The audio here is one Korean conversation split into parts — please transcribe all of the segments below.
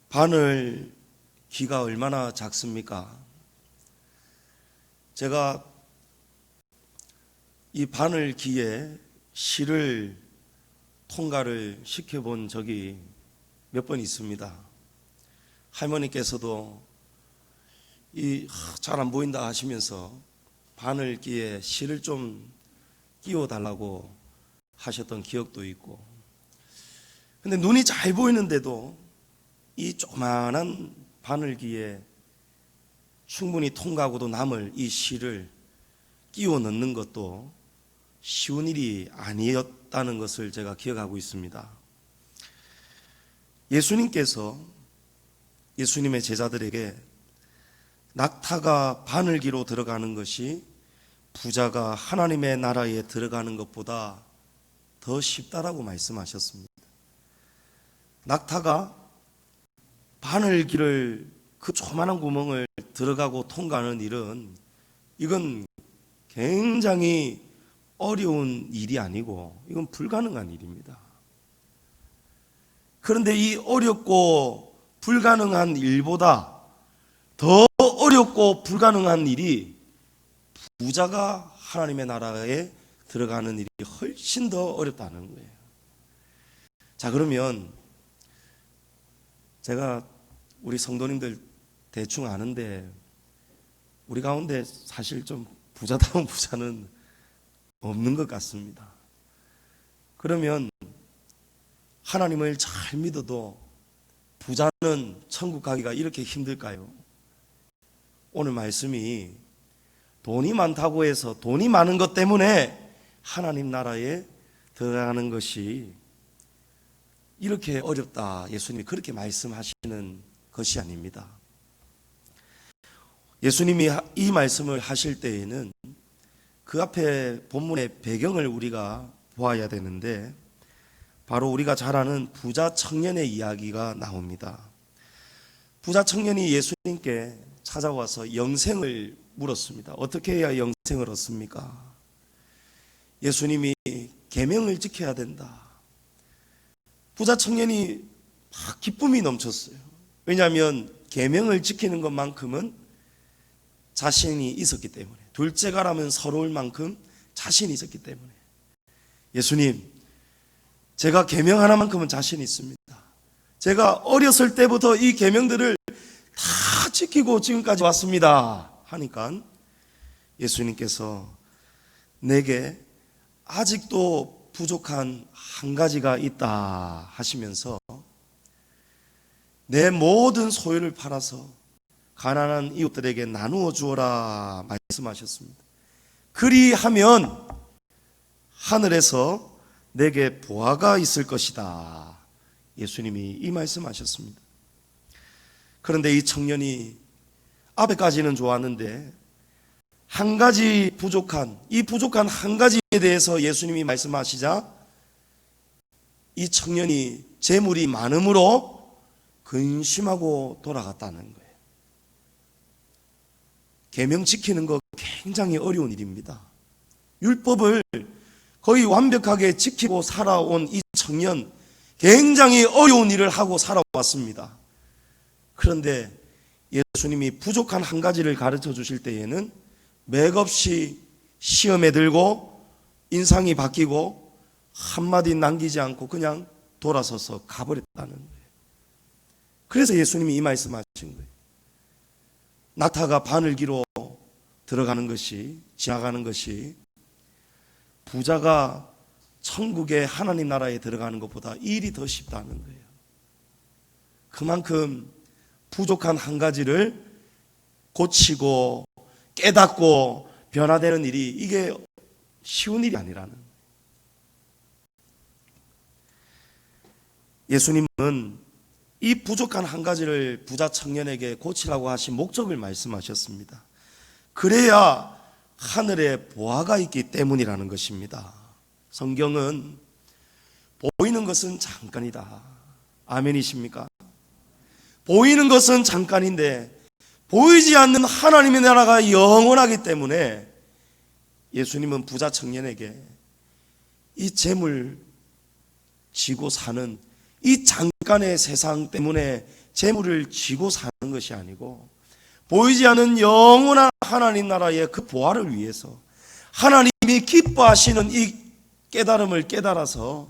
바늘 귀가 얼마나 작습니까? 제가 이 바늘 귀에 실을 통과를 시켜본 적이 몇 번 있습니다. 할머니께서도 잘 안 보인다 하시면서 바늘 귀에 실을 좀 끼워달라고 하셨던 기억도 있고, 근데 눈이 잘 보이는데도 이 조그만한 바늘귀에 충분히 통과하고도 남을 이 실을 끼워 넣는 것도 쉬운 일이 아니었다는 것을 제가 기억하고 있습니다. 예수님께서 예수님의 제자들에게 낙타가 바늘귀로 들어가는 것이 부자가 하나님의 나라에 들어가는 것보다 더 쉽다라고 말씀하셨습니다. 낙타가 바늘귀를 그 조그마한 구멍을 들어가고 통과하는 일은 이건 굉장히 어려운 일이 아니고 이건 불가능한 일입니다. 그런데 이 어렵고 불가능한 일보다 더 어렵고 불가능한 일이 부자가 하나님의 나라에 들어가는 일이 훨씬 더 어렵다는 거예요. 자, 그러면 제가 우리 성도님들 대충 아는데 우리 가운데 사실 좀 부자다운 부자는 없는 것 같습니다. 그러면 하나님을 잘 믿어도 부자는 천국 가기가 이렇게 힘들까요? 오늘 말씀이 돈이 많다고 해서 돈이 많은 것 때문에 하나님 나라에 들어가는 것이 이렇게 어렵다, 예수님이 그렇게 말씀하시는 것이 아닙니다. 예수님이 이 말씀을 하실 때에는 그 앞에 본문의 배경을 우리가 보아야 되는데, 바로 우리가 잘 아는 부자 청년의 이야기가 나옵니다. 부자 청년이 예수님께 찾아와서 영생을 물었습니다. 어떻게 해야 영생을 얻습니까? 예수님이 계명을 지켜야 된다. 부자 청년이 막 기쁨이 넘쳤어요. 왜냐하면 계명을 지키는 것만큼은 자신이 있었기 때문에, 둘째가라면 서러울 만큼 자신이 있었기 때문에, 예수님, 제가 계명 하나만큼은 자신 있습니다. 제가 어렸을 때부터 이 계명들을 다 지키고 지금까지 왔습니다 하니까 예수님께서 내게 아직도 부족한 한 가지가 있다 하시면서 내 모든 소유를 팔아서 가난한 이웃들에게 나누어 주어라 말씀하셨습니다. 그리하면 하늘에서 내게 보화가 있을 것이다. 예수님이 이 말씀하셨습니다. 그런데 이 청년이 앞에까지는 좋았는데 한 가지 이 부족한 한 가지에 대해서 예수님이 말씀하시자 이 청년이 재물이 많음으로 근심하고 돌아갔다는 거예요. 계명 지키는 거 굉장히 어려운 일입니다. 율법을 거의 완벽하게 지키고 살아온 이 청년, 굉장히 어려운 일을 하고 살아왔습니다. 그런데 예수님이 부족한 한 가지를 가르쳐 주실 때에는 맥없이 시험에 들고 인상이 바뀌고 한마디 남기지 않고 그냥 돌아서서 가버렸다는 거예요. 그래서 예수님이 이 말씀하신 거예요. 낙타가 바늘귀로 들어가는 것이, 지나가는 것이 부자가 천국의 하나님 나라에 들어가는 것보다 일이 더 쉽다는 거예요. 그만큼 부족한 한 가지를 고치고 깨닫고 변화되는 일이 이게 쉬운 일이 아니라는 거예요. 예수님은 이 부족한 한 가지를 부자 청년에게 고치라고 하신 목적을 말씀하셨습니다. 그래야 하늘에 보화가 있기 때문이라는 것입니다. 성경은 보이는 것은 잠깐이다. 아멘이십니까? 보이는 것은 잠깐인데 보이지 않는 하나님의 나라가 영원하기 때문에 예수님은 부자 청년에게 이 재물 지고 사는 이 잠깐 잠깐의 세상 때문에 재물을 쥐고 사는 것이 아니고 보이지 않는 영원한 하나님 나라의 그 보화를 위해서 하나님이 기뻐하시는 이 깨달음을 깨달아서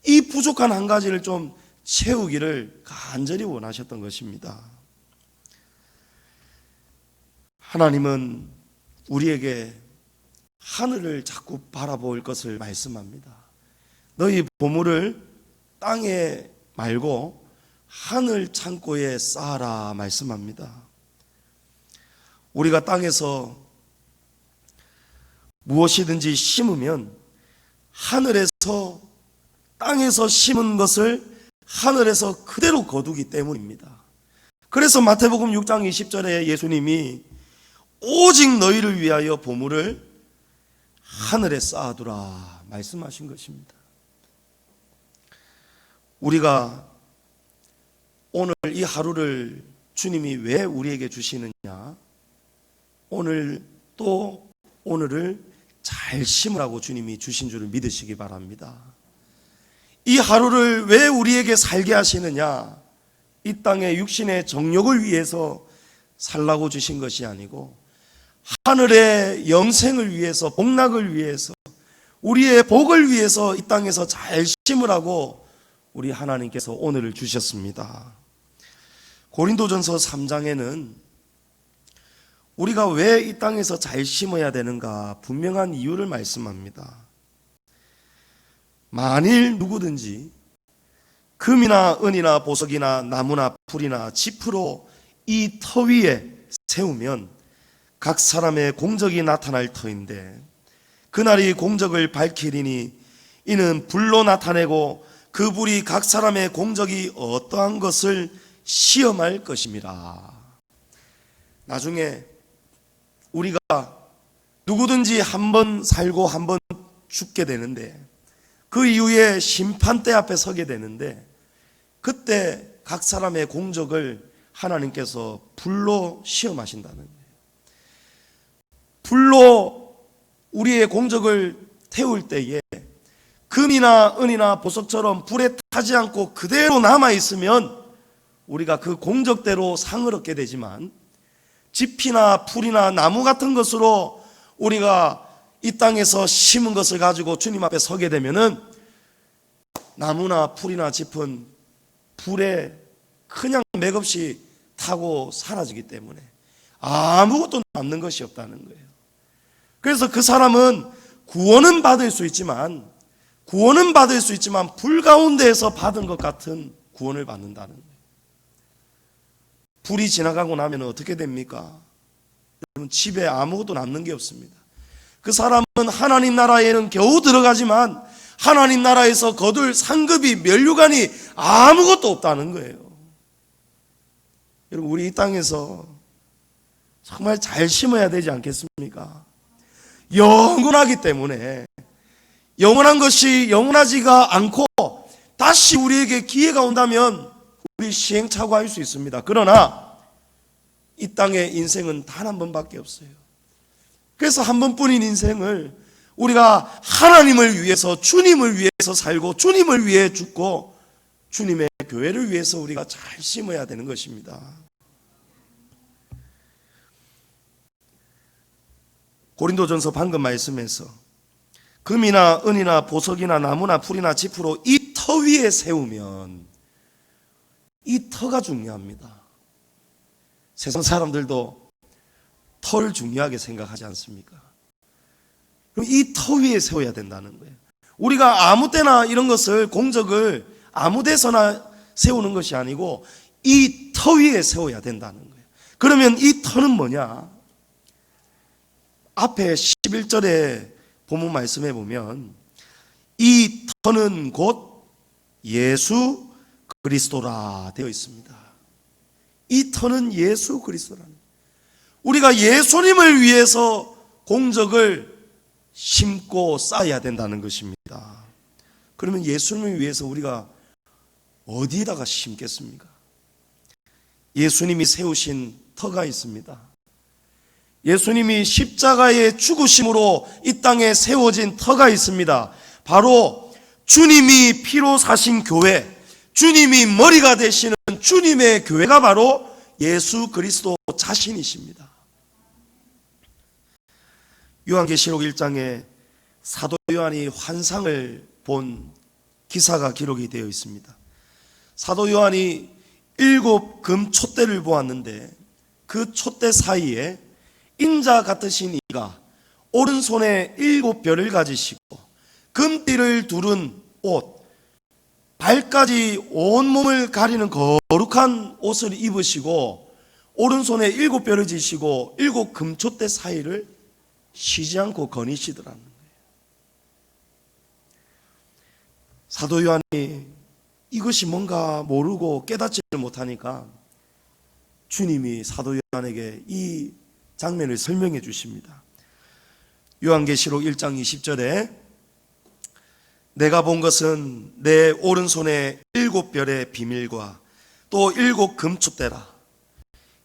이 부족한 한 가지를 좀 채우기를 간절히 원하셨던 것입니다. 하나님은 우리에게 하늘을 자꾸 바라볼 것을 말씀합니다. 너희 보물을 땅에 말고 하늘 창고에 쌓아라 말씀합니다. 우리가 땅에서 무엇이든지 심으면 하늘에서 땅에서 심은 것을 하늘에서 그대로 거두기 때문입니다. 그래서 마태복음 6장 20절에 예수님이 오직 너희를 위하여 보물을 하늘에 쌓아두라 말씀하신 것입니다. 우리가 오늘 이 하루를 주님이 왜 우리에게 주시느냐? 오늘 또 오늘을 잘 심으라고 주님이 주신 줄을 믿으시기 바랍니다. 이 하루를 왜 우리에게 살게 하시느냐? 이 땅의 육신의 정욕을 위해서 살라고 주신 것이 아니고 하늘의 영생을 위해서, 복락을 위해서, 우리의 복을 위해서 이 땅에서 잘 심으라고 우리 하나님께서 오늘을 주셨습니다. 고린도전서 3장에는 우리가 왜 이 땅에서 잘 심어야 되는가 분명한 이유를 말씀합니다. 만일 누구든지 금이나 은이나 보석이나 나무나 풀이나 짚으로 이 터 위에 세우면 각 사람의 공적이 나타날 터인데 그날이 공적을 밝히리니 이는 불로 나타내고 그 불이 각 사람의 공적이 어떠한 것을 시험할 것임이라. 나중에 우리가 누구든지 한 번 살고 한 번 죽게 되는데 그 이후에 심판대 앞에 서게 되는데 그때 각 사람의 공적을 하나님께서 불로 시험하신다는 거예요. 불로 우리의 공적을 태울 때에 금이나 은이나 보석처럼 불에 타지 않고 그대로 남아있으면 우리가 그 공적대로 상을 얻게 되지만 짚이나 풀이나 나무 같은 것으로 우리가 이 땅에서 심은 것을 가지고 주님 앞에 서게 되면은 나무나 풀이나 짚은 불에 그냥 맥없이 타고 사라지기 때문에 아무것도 남는 것이 없다는 거예요. 그래서 그 사람은 구원은 받을 수 있지만 불 가운데에서 받은 것 같은 구원을 받는다는 거예요. 불이 지나가고 나면 어떻게 됩니까? 여러분, 집에 아무것도 남는 게 없습니다. 그 사람은 하나님 나라에는 겨우 들어가지만 하나님 나라에서 거둘 상급이 면류관이 아무것도 없다는 거예요. 여러분, 우리 이 땅에서 정말 잘 심어야 되지 않겠습니까? 영원하기 때문에 영원한 것이 영원하지가 않고 다시 우리에게 기회가 온다면 우리 시행착오할 수 있습니다. 그러나 이 땅의 인생은 단 한 번밖에 없어요. 그래서 한 번뿐인 인생을 우리가 하나님을 위해서, 주님을 위해서 살고 주님을 위해 죽고 주님의 교회를 위해서 우리가 잘 심어야 되는 것입니다. 고린도전서 방금 말씀에서 금이나 은이나 보석이나 나무나 풀이나 짚으로 이 터 위에 세우면, 이 터가 중요합니다. 세상 사람들도 터를 중요하게 생각하지 않습니까? 그럼 이 터 위에 세워야 된다는 거예요. 우리가 아무 때나 이런 것을, 공적을 아무 데서나 세우는 것이 아니고 이 터 위에 세워야 된다는 거예요. 그러면 이 터는 뭐냐? 앞에 11절에 본문 말씀해 보면 이 터는 곧 예수 그리스도라 되어 있습니다. 이 터는 예수 그리스도라는, 우리가 예수님을 위해서 공적을 심고 쌓아야 된다는 것입니다. 그러면 예수님을 위해서 우리가 어디에다가 심겠습니까? 예수님이 세우신 터가 있습니다. 예수님이 십자가의 죽으심으로 이 땅에 세워진 터가 있습니다. 바로 주님이 피로 사신 교회, 주님이 머리가 되시는 주님의 교회가 바로 예수 그리스도 자신이십니다. 요한계시록 1장에 사도 요한이 환상을 본 기사가 기록이 되어 있습니다. 사도 요한이 7 금촛대를 보았는데 그 촛대 사이에 인자 같으신 이가 오른손에 7 별을 가지시고 금띠를 두른 옷, 발까지 온몸을 가리는 거룩한 옷을 입으시고 오른손에 7 별을 지시고 7 금촛대 사이를 쉬지 않고 거니시더라는 거예요. 사도 요한이 이것이 뭔가 모르고 깨닫지를 못하니까 주님이 사도 요한에게 이 장면을 설명해 주십니다. 요한계시록 1장 20절에 내가 본 것은 내 오른손에 7 별의 비밀과 또 7 금촛대라.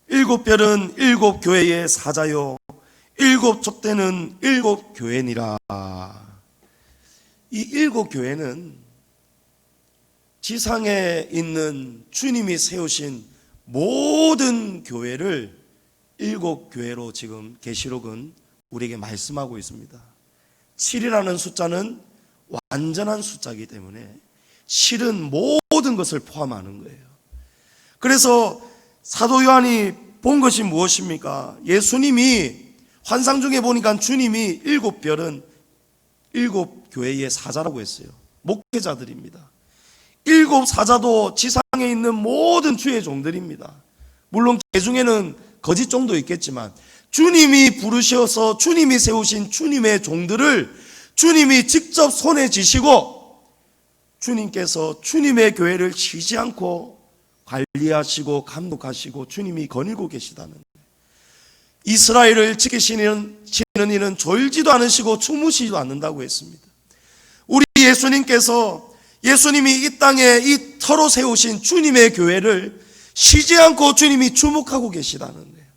7 별은 7 교회의 사자요 7 촛대는 7 교회니라. 이 7 교회는 지상에 있는 주님이 세우신 모든 교회를 7 교회로 지금 계시록은 우리에게 말씀하고 있습니다. 7이라는 숫자는 완전한 숫자이기 때문에 실은 모든 것을 포함하는 거예요. 그래서 사도 요한이 본 것이 무엇입니까? 예수님이 환상 중에 보니까 주님이 7 별은 7 교회의 사자라고 했어요. 목회자들입니다. 7 사자도 지상에 있는 모든 주의 종들입니다. 물론 그 중에는 거짓 종도 있겠지만 주님이 부르셔서 주님이 세우신 주님의 종들을 주님이 직접 손에 쥐시고 주님께서 주님의 교회를 쉬지 않고 관리하시고 감독하시고 주님이 거닐고 계시다는 거예요. 이스라엘을 지키시는 이는 졸지도 않으시고 주무시지도 않는다고 했습니다. 우리 예수님이 이 땅에 이 터로 세우신 주님의 교회를 쉬지 않고 주님이 주목하고 계시다는 거예요.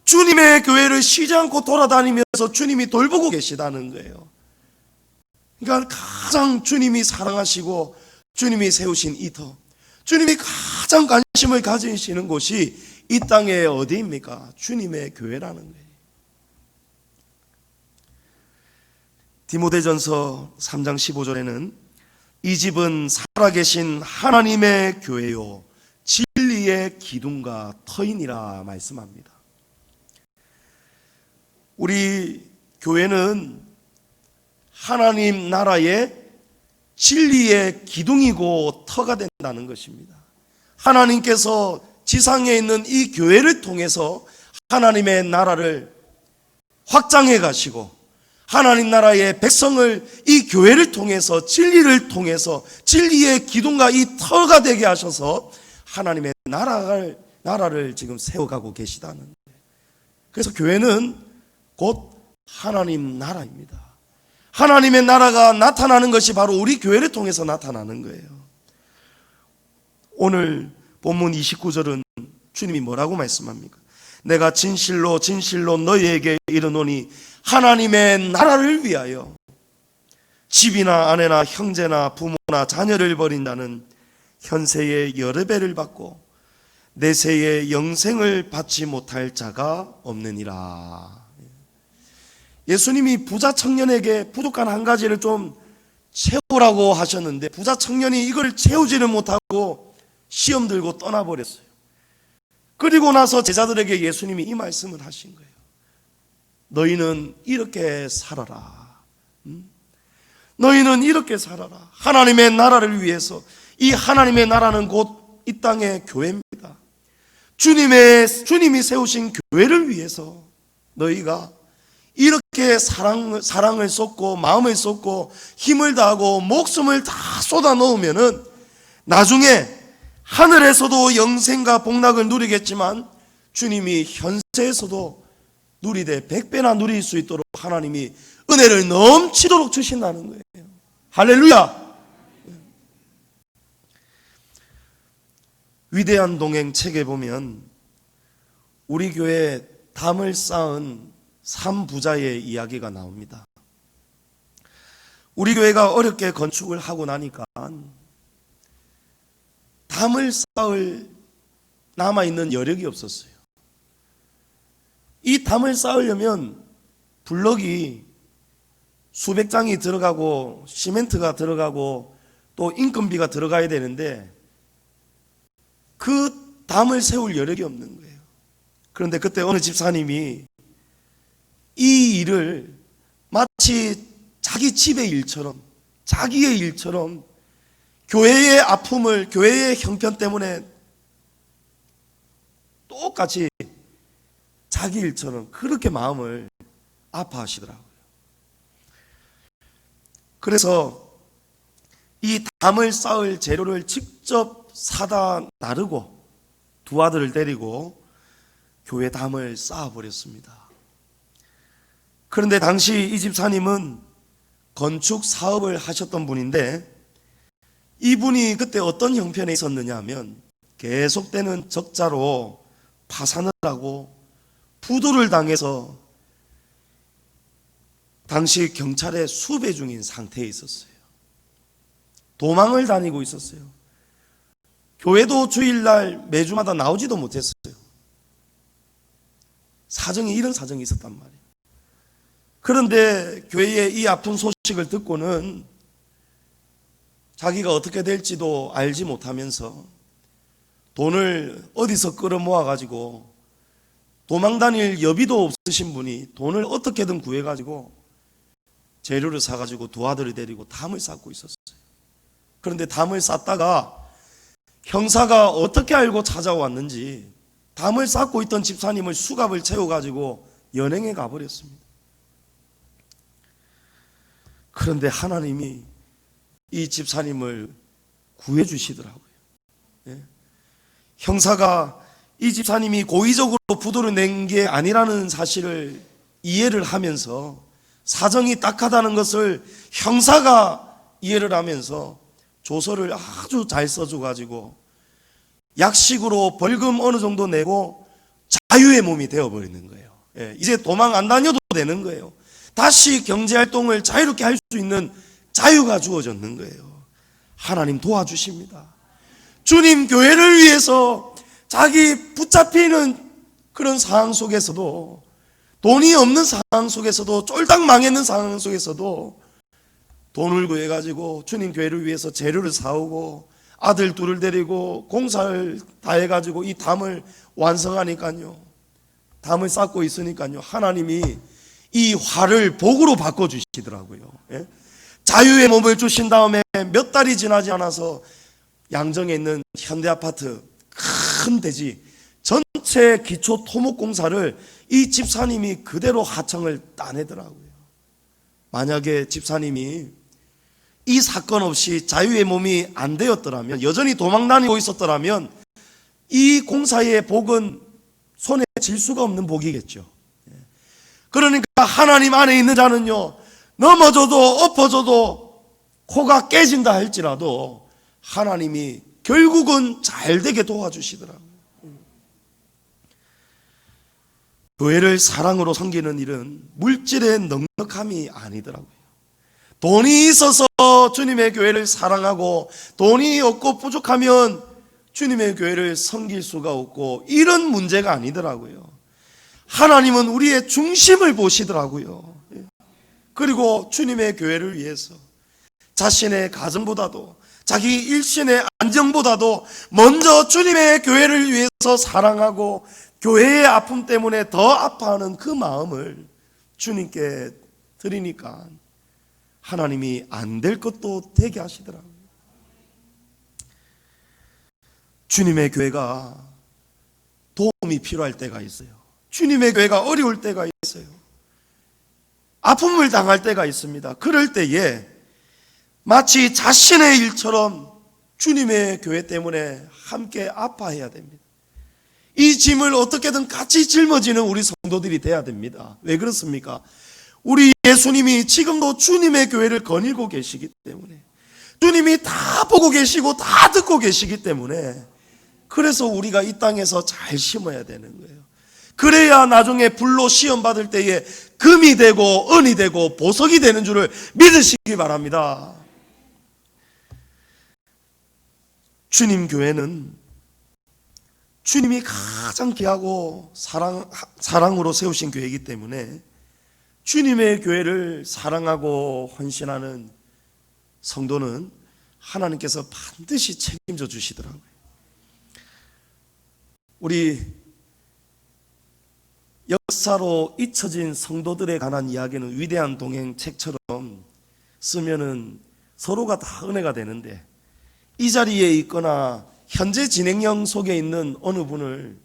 주님의 교회를 쉬지 않고 돌아다니면서 주님이 돌보고 계시다는 거예요. 그러니까 가장 주님이 사랑하시고 주님이 세우신 이 터, 주님이 가장 관심을 가지시는 곳이 이 땅에 어디입니까? 주님의 교회라는 거예요. 디모데전서 3장 15절에는 이 집은 살아계신 하나님의 교회요 진리의 기둥과 터이니라 말씀합니다. 우리 교회는 하나님 나라의 진리의 기둥이고 터가 된다는 것입니다. 하나님께서 지상에 있는 이 교회를 통해서 하나님의 나라를 확장해 가시고 하나님 나라의 백성을 이 교회를 통해서 진리를 통해서 진리의 기둥과 이 터가 되게 하셔서 하나님의 나라를 지금 세워가고 계시다는 거예요. 그래서 교회는 곧 하나님 나라입니다. 하나님의 나라가 나타나는 것이 바로 우리 교회를 통해서 나타나는 거예요. 오늘 본문 29절은 주님이 뭐라고 말씀합니까? 내가 진실로 진실로 너희에게 이르노니 하나님의 나라를 위하여 집이나 아내나 형제나 부모나 자녀를 버린다는 현세의 여러 배를 받고 내세의 영생을 받지 못할 자가 없느니라. 예수님이 부자 청년에게 부족한 한 가지를 좀 채우라고 하셨는데 부자 청년이 이걸 채우지를 못하고 시험 들고 떠나버렸어요. 그리고 나서 제자들에게 예수님이 이 말씀을 하신 거예요. 너희는 이렇게 살아라. 너희는 이렇게 살아라. 하나님의 나라를 위해서. 이 하나님의 나라는 곧 이 땅의 교회입니다. 주님이 세우신 교회를 위해서 너희가 이렇게 사랑을 쏟고 마음을 쏟고 힘을 다하고 목숨을 다 쏟아 넣으면은 나중에 하늘에서도 영생과 복락을 누리겠지만 주님이 현세에서도 누리되 100배나 누릴 수 있도록 하나님이 은혜를 넘치도록 주신다는 거예요. 할렐루야. 위대한 동행 책에 보면 우리 교회에 담을 쌓은 3부자의 이야기가 나옵니다. 우리 교회가 어렵게 건축을 하고 나니까 담을 쌓을 남아있는 여력이 없었어요. 이 담을 쌓으려면 블럭이 수백 장이 들어가고 시멘트가 들어가고 또 인건비가 들어가야 되는데 그 담을 세울 여력이 없는 거예요. 그런데 그때 어느 집사님이 이 일을 마치 자기 집의 일처럼, 자기의 일처럼 교회의 아픔을, 교회의 형편 때문에 똑같이 자기 일처럼 그렇게 마음을 아파하시더라고요. 그래서 이 담을 쌓을 재료를 직접 사다 나르고 두 아들을 데리고 교회 담을 쌓아버렸습니다. 그런데 당시 이 집사님은 건축 사업을 하셨던 분인데 이분이 그때 어떤 형편에 있었느냐 하면 계속되는 적자로 파산을 하고 부도를 당해서 당시 경찰의 수배 중인 상태에 있었어요. 도망을 다니고 있었어요. 교회도 주일날 매주마다 나오지도 못했어요. 이런 사정이 있었단 말이에요. 그런데 교회의 이 아픈 소식을 듣고는 자기가 어떻게 될지도 알지 못하면서 돈을 어디서 끌어모아 가지고 도망 다닐 여비도 없으신 분이 돈을 어떻게든 구해 가지고 재료를 사 가지고 두 아들을 데리고 담을 쌓고 있었어요. 그런데 담을 쌓다가 형사가 어떻게 알고 찾아왔는지 담을 쌓고 있던 집사님을 수갑을 채워 가지고 연행해 가버렸습니다. 그런데 하나님이 이 집사님을 구해 주시더라고요. 예? 형사가 이 집사님이 고의적으로 부도를 낸 게 아니라는 사실을 이해를 하면서 사정이 딱하다는 것을 형사가 이해를 하면서 조서를 아주 잘 써줘가지고 약식으로 벌금 어느 정도 내고 자유의 몸이 되어버리는 거예요. 예, 이제 도망 안 다녀도 되는 거예요. 다시 경제활동을 자유롭게 할 수 있는 자유가 주어졌는 거예요. 하나님 도와주십니다. 주님 교회를 위해서 자기 붙잡히는 그런 상황 속에서도, 돈이 없는 상황 속에서도, 쫄딱 망했는 상황 속에서도 돈을 구해가지고 주님 교회를 위해서 재료를 사오고 아들 둘을 데리고 공사를 다 해가지고 이 담을 완성하니까요, 담을 쌓고 있으니까요, 하나님이 이 화를 복으로 바꿔주시더라고요. 예? 자유의 몸을 주신 다음에 몇 달이 지나지 않아서 양정에 있는 현대아파트 큰 대지 전체 기초 토목공사를 이 집사님이 그대로 하청을 따내더라고요. 만약에 집사님이 이 사건 없이 자유의 몸이 안 되었더라면, 여전히 도망다니고 있었더라면 이 공사의 복은 손에 쥘 수가 없는 복이겠죠. 그러니까 하나님 안에 있는 자는요, 넘어져도 엎어져도 코가 깨진다 할지라도 하나님이 결국은 잘 되게 도와주시더라고요. 교회를 사랑으로 섬기는 일은 물질의 넉넉함이 아니더라고요. 돈이 있어서 주님의 교회를 사랑하고 돈이 없고 부족하면 주님의 교회를 섬길 수가 없고 이런 문제가 아니더라고요. 하나님은 우리의 중심을 보시더라고요. 그리고 주님의 교회를 위해서 자신의 가정보다도 자기 일신의 안정보다도 먼저 주님의 교회를 위해서 사랑하고 교회의 아픔 때문에 더 아파하는 그 마음을 주님께 드리니까 하나님이 안 될 것도 되게 하시더라고요. 주님의 교회가 도움이 필요할 때가 있어요. 주님의 교회가 어려울 때가 있어요. 아픔을 당할 때가 있습니다. 그럴 때에 마치 자신의 일처럼 주님의 교회 때문에 함께 아파해야 됩니다. 이 짐을 어떻게든 같이 짊어지는 우리 성도들이 돼야 됩니다. 왜 그렇습니까? 우리 예수님이 지금도 주님의 교회를 거닐고 계시기 때문에, 주님이 다 보고 계시고 다 듣고 계시기 때문에, 그래서 우리가 이 땅에서 잘 심어야 되는 거예요. 그래야 나중에 불로 시험 받을 때에 금이 되고 은이 되고 보석이 되는 줄을 믿으시기 바랍니다. 주님 교회는 주님이 가장 귀하고 사랑으로 세우신 교회이기 때문에 주님의 교회를 사랑하고 헌신하는 성도는 하나님께서 반드시 책임져 주시더라고요. 우리 역사로 잊혀진 성도들에 관한 이야기는 위대한 동행 책처럼 쓰면은 서로가 다 은혜가 되는데, 이 자리에 있거나 현재 진행형 속에 있는 어느 분을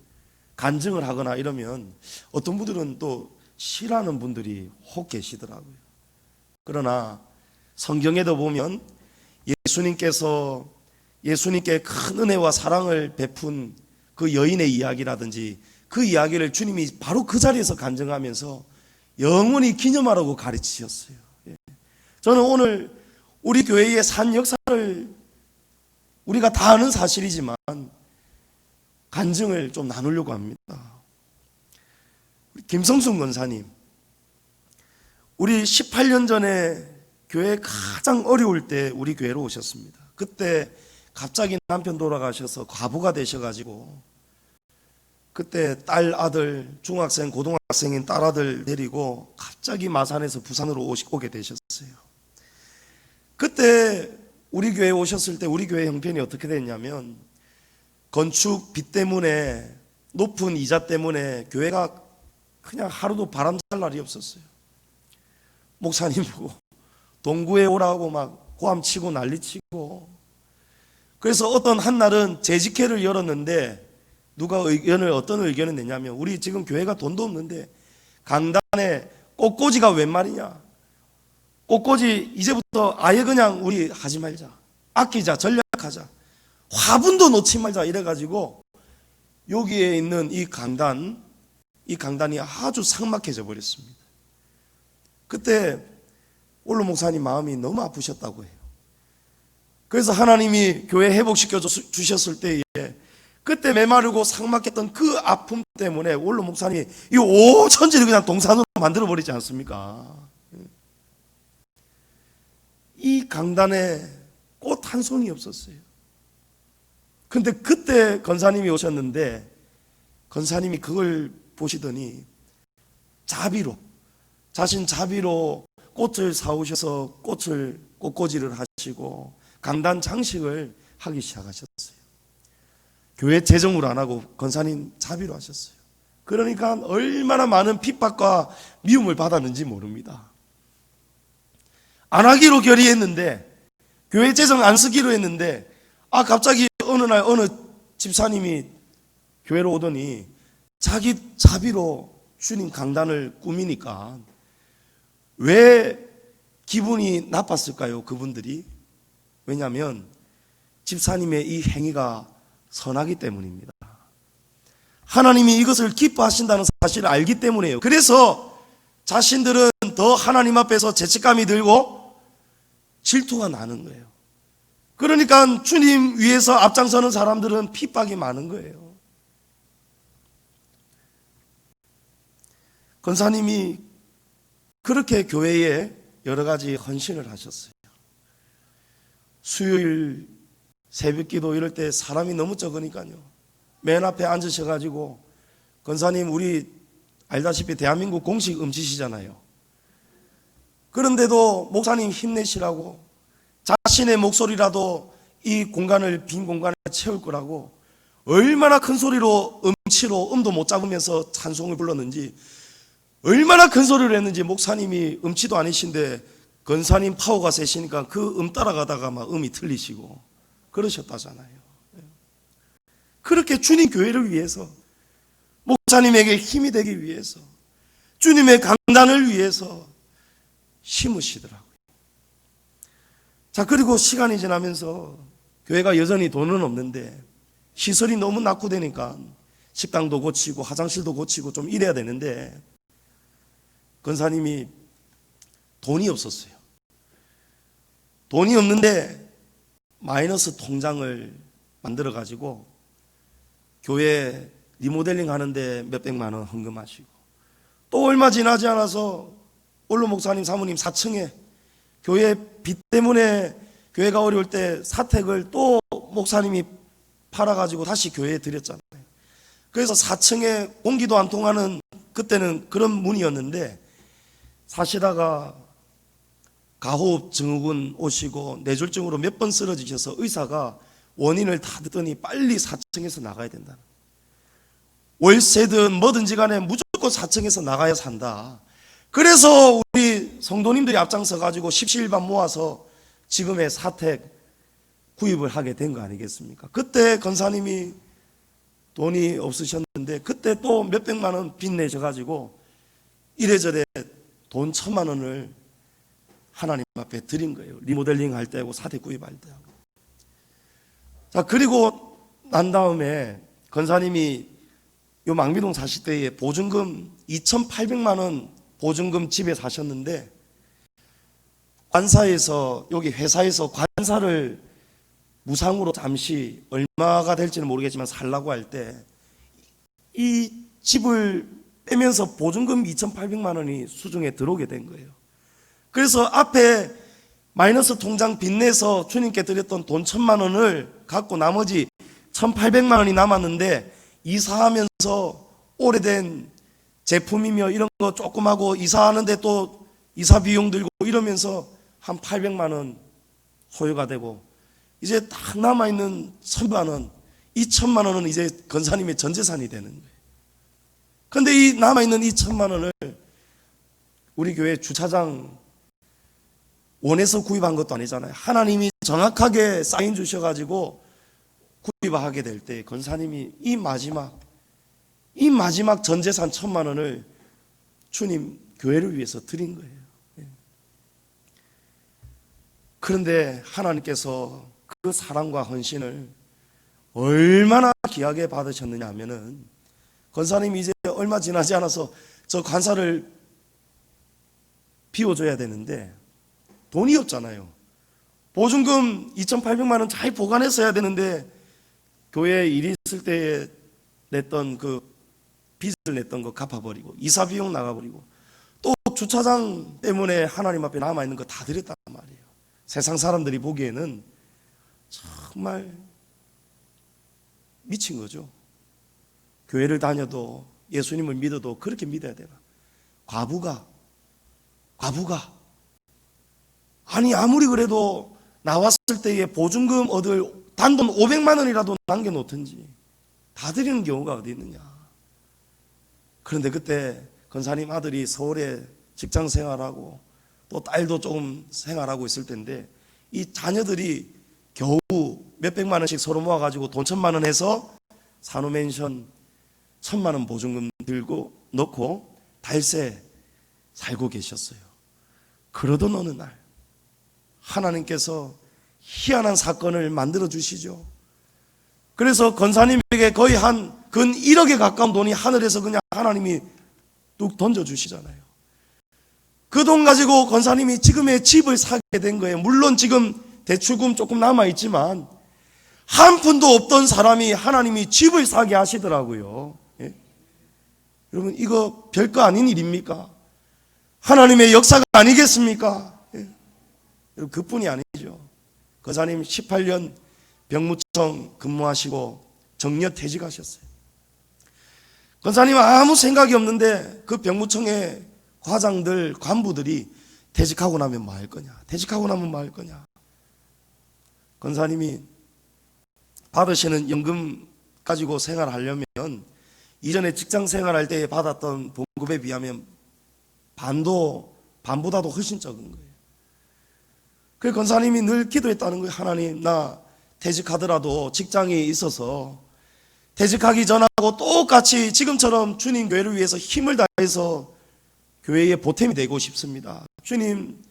간증을 하거나 이러면 어떤 분들은 또 싫어하는 분들이 혹 계시더라고요. 그러나 성경에도 보면 예수님께 큰 은혜와 사랑을 베푼 그 여인의 이야기라든지 그 이야기를 주님이 바로 그 자리에서 간증하면서 영원히 기념하라고 가르치셨어요. 저는 오늘 우리 교회의 산 역사를 우리가 다 아는 사실이지만 간증을 좀 나누려고 합니다. 김성순 권사님, 우리 18년 전에 교회 가장 어려울 때 우리 교회로 오셨습니다. 그때 갑자기 남편 돌아가셔서 과부가 되셔가지고 그때 딸 아들, 중학생, 고등학생인 딸 아들 데리고 갑자기 마산에서 부산으로 오게 되셨어요. 그때 우리 교회에 오셨을 때 우리 교회 형편이 어떻게 됐냐면, 건축 빚 때문에, 높은 이자 때문에 교회가 그냥 하루도 바람 잘 날이 없었어요. 목사님 보고 동구에 오라고 막 고함치고 난리치고. 그래서 어떤 한 날은 재직회를 열었는데 누가 어떤 의견을 내냐면, 우리 지금 교회가 돈도 없는데 강단에 꽃꽂이가 웬 말이냐, 꽃꽂이 이제부터 아예 그냥 우리 하지 말자, 아끼자, 전략하자, 화분도 놓지 말자 이래가지고 여기에 있는 이 강단이 아주 삭막해져 버렸습니다. 그때 올로 목사님 마음이 너무 아프셨다고 해요. 그래서 하나님이 교회 회복시켜 주셨을 때에 그때 메마르고 삭막했던 그 아픔 때문에 올로 목사님이 이 오천지를 그냥 동산으로 만들어 버리지 않습니까? 이 강단에 꽃 한 송이 없었어요. 근데 그때 권사님이 오셨는데 권사님이 그걸 보시더니 자신 자비로 꽃을 사오셔서 꽃꽂이를 하시고 강단 장식을 하기 시작하셨어요. 교회 재정으로 안 하고 권사님 자비로 하셨어요. 그러니까 얼마나 많은 핍박과 미움을 받았는지 모릅니다. 안 하기로 결의했는데, 교회 재정 안 쓰기로 했는데, 갑자기 어느 날 어느 집사님이 교회로 오더니 자기 자비로 주님 강단을 꾸미니까 왜 기분이 나빴을까요? 그분들이. 왜냐하면 집사님의 이 행위가 선하기 때문입니다. 하나님이 이것을 기뻐하신다는 사실을 알기 때문이에요. 그래서 자신들은 더 하나님 앞에서 죄책감이 들고 질투가 나는 거예요. 그러니까 주님 위해서 앞장서는 사람들은 핍박이 많은 거예요. 권사님이 그렇게 교회에 여러 가지 헌신을 하셨어요. 수요일 새벽기도 이럴 때 사람이 너무 적으니까요, 맨 앞에 앉으셔가지고, 권사님 우리 알다시피 대한민국 공식 음치시잖아요. 그런데도 목사님 힘내시라고, 자신의 목소리라도 이 공간을, 빈 공간을 채울 거라고 얼마나 큰 소리로 음치로 음도 못 잡으면서 찬송을 불렀는지, 얼마나 큰 소리를 했는지. 목사님이 음치도 아니신데 권사님 파워가 세시니까 그 따라가다가 막 음이 틀리시고 그러셨다잖아요. 그렇게 주님 교회를 위해서, 목사님에게 힘이 되기 위해서, 주님의 강단을 위해서 심으시더라고요. 자, 그리고 시간이 지나면서 교회가 여전히 돈은 없는데 시설이 너무 낙후되니까 식당도 고치고 화장실도 고치고 좀 이래야 되는데, 권사님이 돈이 없었어요. 돈이 없는데 마이너스 통장을 만들어 가지고 교회 리모델링 하는데 몇백만 원 헌금하시고, 또 얼마 지나지 않아서 올로 목사님 사모님 4층에 교회 빚 때문에 교회가 어려울 때 사택을 또 목사님이 팔아가지고 다시 교회에 드렸잖아요. 그래서 4층에 공기도 안 통하는 그때는 그런 문이었는데 사시다가 가호흡 증후군 오시고 뇌졸중으로 몇 번 쓰러지셔서 의사가 원인을 다 듣더니 빨리 4층에서 나가야 된다. 월세든 뭐든지 간에 무조건 4층에서 나가야 산다. 그래서 우리 성도님들이 앞장서 가지고 십시일반 모아서 지금의 사택 구입을 하게 된 거 아니겠습니까? 그때 권사님이 돈이 없으셨는데 그때 또 몇백만 원 빚내셔 가지고 이래저래 돈 1,000만 원을 하나님 앞에 드린 거예요. 리모델링 할 때하고 사택 구입할 때하고. 자, 그리고 난 다음에 권사님이 요 망미동 사실 때에 보증금 2,800만 원 보증금 집에 사셨는데 관사에서 여기 회사에서 관사를 무상으로 잠시 얼마가 될지는 모르겠지만 살라고 할 때 이 집을 빼면서 보증금 2,800만 원이 수중에 들어오게 된 거예요. 그래서 앞에 마이너스 통장 빚내서 주님께 드렸던 돈 1,000만 원을 갖고 나머지 1,800만 원이 남았는데 이사하면서 오래된 제품이며 이런 거 조금 하고 이사하는데 또 이사 비용 들고 이러면서 한 800만 원 소요가 되고 이제 딱 남아있는 1,000만 원, 이 1,000만 원은 이제 권사님의 전 재산이 되는 거예요. 그런데 이 남아있는 이 1,000만 원을 우리 교회 주차장 원해서 구입한 것도 아니잖아요. 하나님이 정확하게 사인 주셔가지고 구입하게 될 때 권사님이 이 마지막 전 재산 1,000만 원을 주님 교회를 위해서 드린 거예요. 그런데 하나님께서 그 사랑과 헌신을 얼마나 귀하게 받으셨느냐 하면은 권사님이 이제 얼마 지나지 않아서 저 관사를 비워줘야 되는데 돈이 없잖아요. 보증금 2,800만 원 잘 보관했어야 되는데 교회에 일이 있을 때 냈던 그 빚을 냈던 거 갚아버리고 이사 비용 나가버리고 또 주차장 때문에 하나님 앞에 남아있는 거 다 드렸단 말이에요. 세상 사람들이 보기에는 정말 미친 거죠. 교회를 다녀도 예수님을 믿어도 그렇게 믿어야 되나? 과부가 아니 아무리 그래도 나왔을 때에 보증금 얻을 단돈 500만 원이라도 남겨놓든지 다 드리는 경우가 어디 있느냐. 그런데 그때 권사님 아들이 서울에 직장 생활하고 또 딸도 조금 생활하고 있을 텐데 이 자녀들이 겨우 몇백만 원씩 서로 모아가지고 돈 1,000만 원 해서 산후맨션 1,000만 원 보증금 들고 넣고 달세 살고 계셨어요. 그러던 어느 날 하나님께서 희한한 사건을 만들어 주시죠. 그래서 권사님에게 거의 한 근 1억에 가까운 돈이 하늘에서 그냥 하나님이 뚝 던져주시잖아요. 그 돈 가지고 권사님이 지금의 집을 사게 된 거예요. 물론 지금 대출금 조금 남아있지만 한 푼도 없던 사람이 하나님이 집을 사게 하시더라고요. 예? 여러분 이거 별거 아닌 일입니까? 하나님의 역사가 아니겠습니까? 예? 여러분 그뿐이 아니죠. 권사님 18년 병무청 근무하시고 정년 퇴직하셨어요. 권사님은 아무 생각이 없는데 그 병무청의 과장들, 관부들이 퇴직하고 나면 뭐 할 거냐? 퇴직하고 나면 뭐 할 거냐? 권사님이 받으시는 연금 가지고 생활하려면 이전에 직장 생활할 때 받았던 봉급에 비하면 반보다도 훨씬 적은 거예요. 그래서 권사님이 늘 기도했다는 거예요. 하나님, 나 퇴직하더라도 직장이 있어서 퇴직하기 전하고 똑같이 지금처럼 주님 교회를 위해서 힘을 다해서 교회의 보탬이 되고 싶습니다. 주님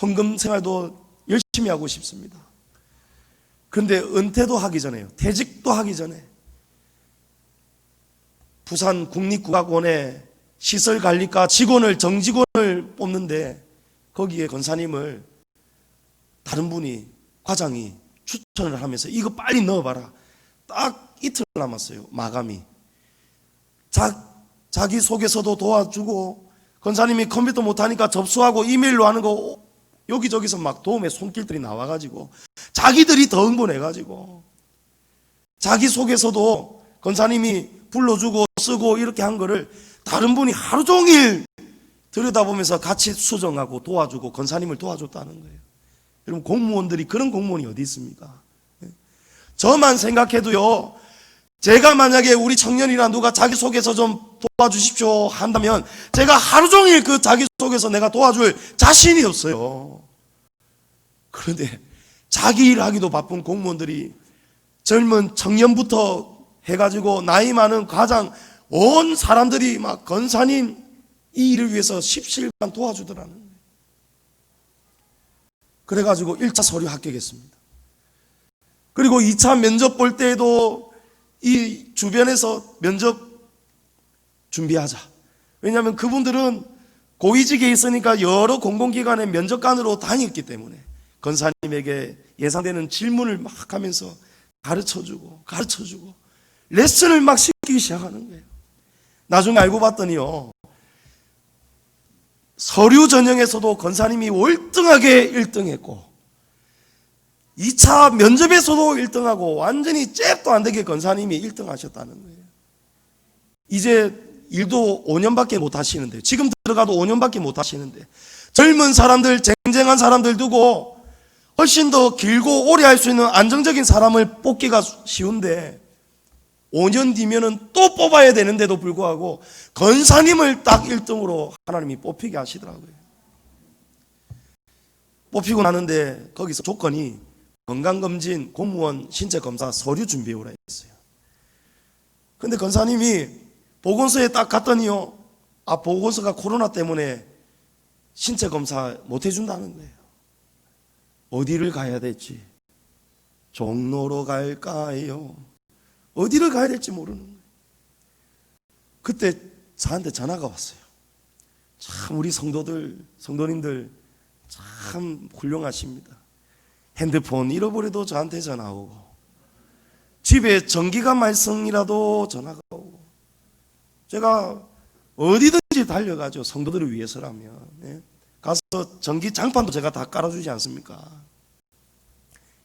헌금 생활도 열심히 하고 싶습니다. 그런데 은퇴도 하기 전에요. 퇴직도 하기 전에 부산 국립국악원에 시설관리과 직원을 정직원을 뽑는데 거기에 권사님을 다른 분이 과장이 추천을 하면서 이거 빨리 넣어봐라. 딱 이틀 남았어요. 마감이. 자기 소개서도 도와주고 권사님이 컴퓨터 못하니까 접수하고 이메일로 하는 거 여기저기서 막 도움의 손길들이 나와가지고 자기들이 더 흥분해가지고 자기소개서도 권사님이 불러주고 쓰고 이렇게 한 거를 다른 분이 하루 종일 들여다보면서 같이 수정하고 도와주고 권사님을 도와줬다는 거예요. 여러분, 공무원들이 그런 공무원이 어디 있습니까? 저만 생각해도요, 제가 만약에 우리 청년이나 누가 자기소개서 좀 도와주십시오 한다면 제가 하루 종일 그 자기소개서 내가 도와줄 자신이 없어요. 그런데 자기 일하기도 바쁜 공무원들이 젊은 청년부터 해가지고 나이 많은 과장 온 사람들이 막 권사님 이 일을 위해서 십시일반 도와주더라는 거예요. 그래가지고 1차 서류 합격했습니다. 그리고 2차 면접 볼 때에도 이 주변에서 면접 준비하자. 왜냐하면 그분들은 고위직에 있으니까 여러 공공기관의 면접관으로 다녔기 때문에 권사님에게 예상되는 질문을 막 하면서 가르쳐주고 레슨을 막 시키기 시작하는 거예요. 나중에 알고 봤더니요, 서류 전형에서도 권사님이 월등하게 1등했고 2차 면접에서도 1등하고 완전히 잽도 안 되게 권사님이 1등 하셨다는 거예요. 이제 일도 5년밖에 못 하시는데, 지금 들어가도 5년밖에 못 하시는데, 젊은 사람들, 쟁쟁한 사람들 두고 훨씬 더 길고 오래 할 수 있는 안정적인 사람을 뽑기가 쉬운데 5년 뒤면은 또 뽑아야 되는데도 불구하고 권사님을 딱 1등으로 하나님이 뽑히게 하시더라고요. 뽑히고 나는데 거기서 조건이 건강검진, 공무원, 신체검사, 서류 준비해 오라 했어요. 근데 권사님이 보건소에 딱 갔더니요, 보건소가 코로나 때문에 신체검사 못 해준다는 거예요. 어디를 가야 될지, 종로로 갈까요? 어디를 가야 될지 모르는 거예요. 그때 저한테 전화가 왔어요. 참 우리 성도님들 참 훌륭하십니다. 핸드폰 잃어버려도 저한테 전화 오고, 집에 전기가 말썽이라도 전화가 오고, 제가 어디든지 달려가죠. 성도들을 위해서라면. 가서 전기 장판도 제가 다 깔아주지 않습니까?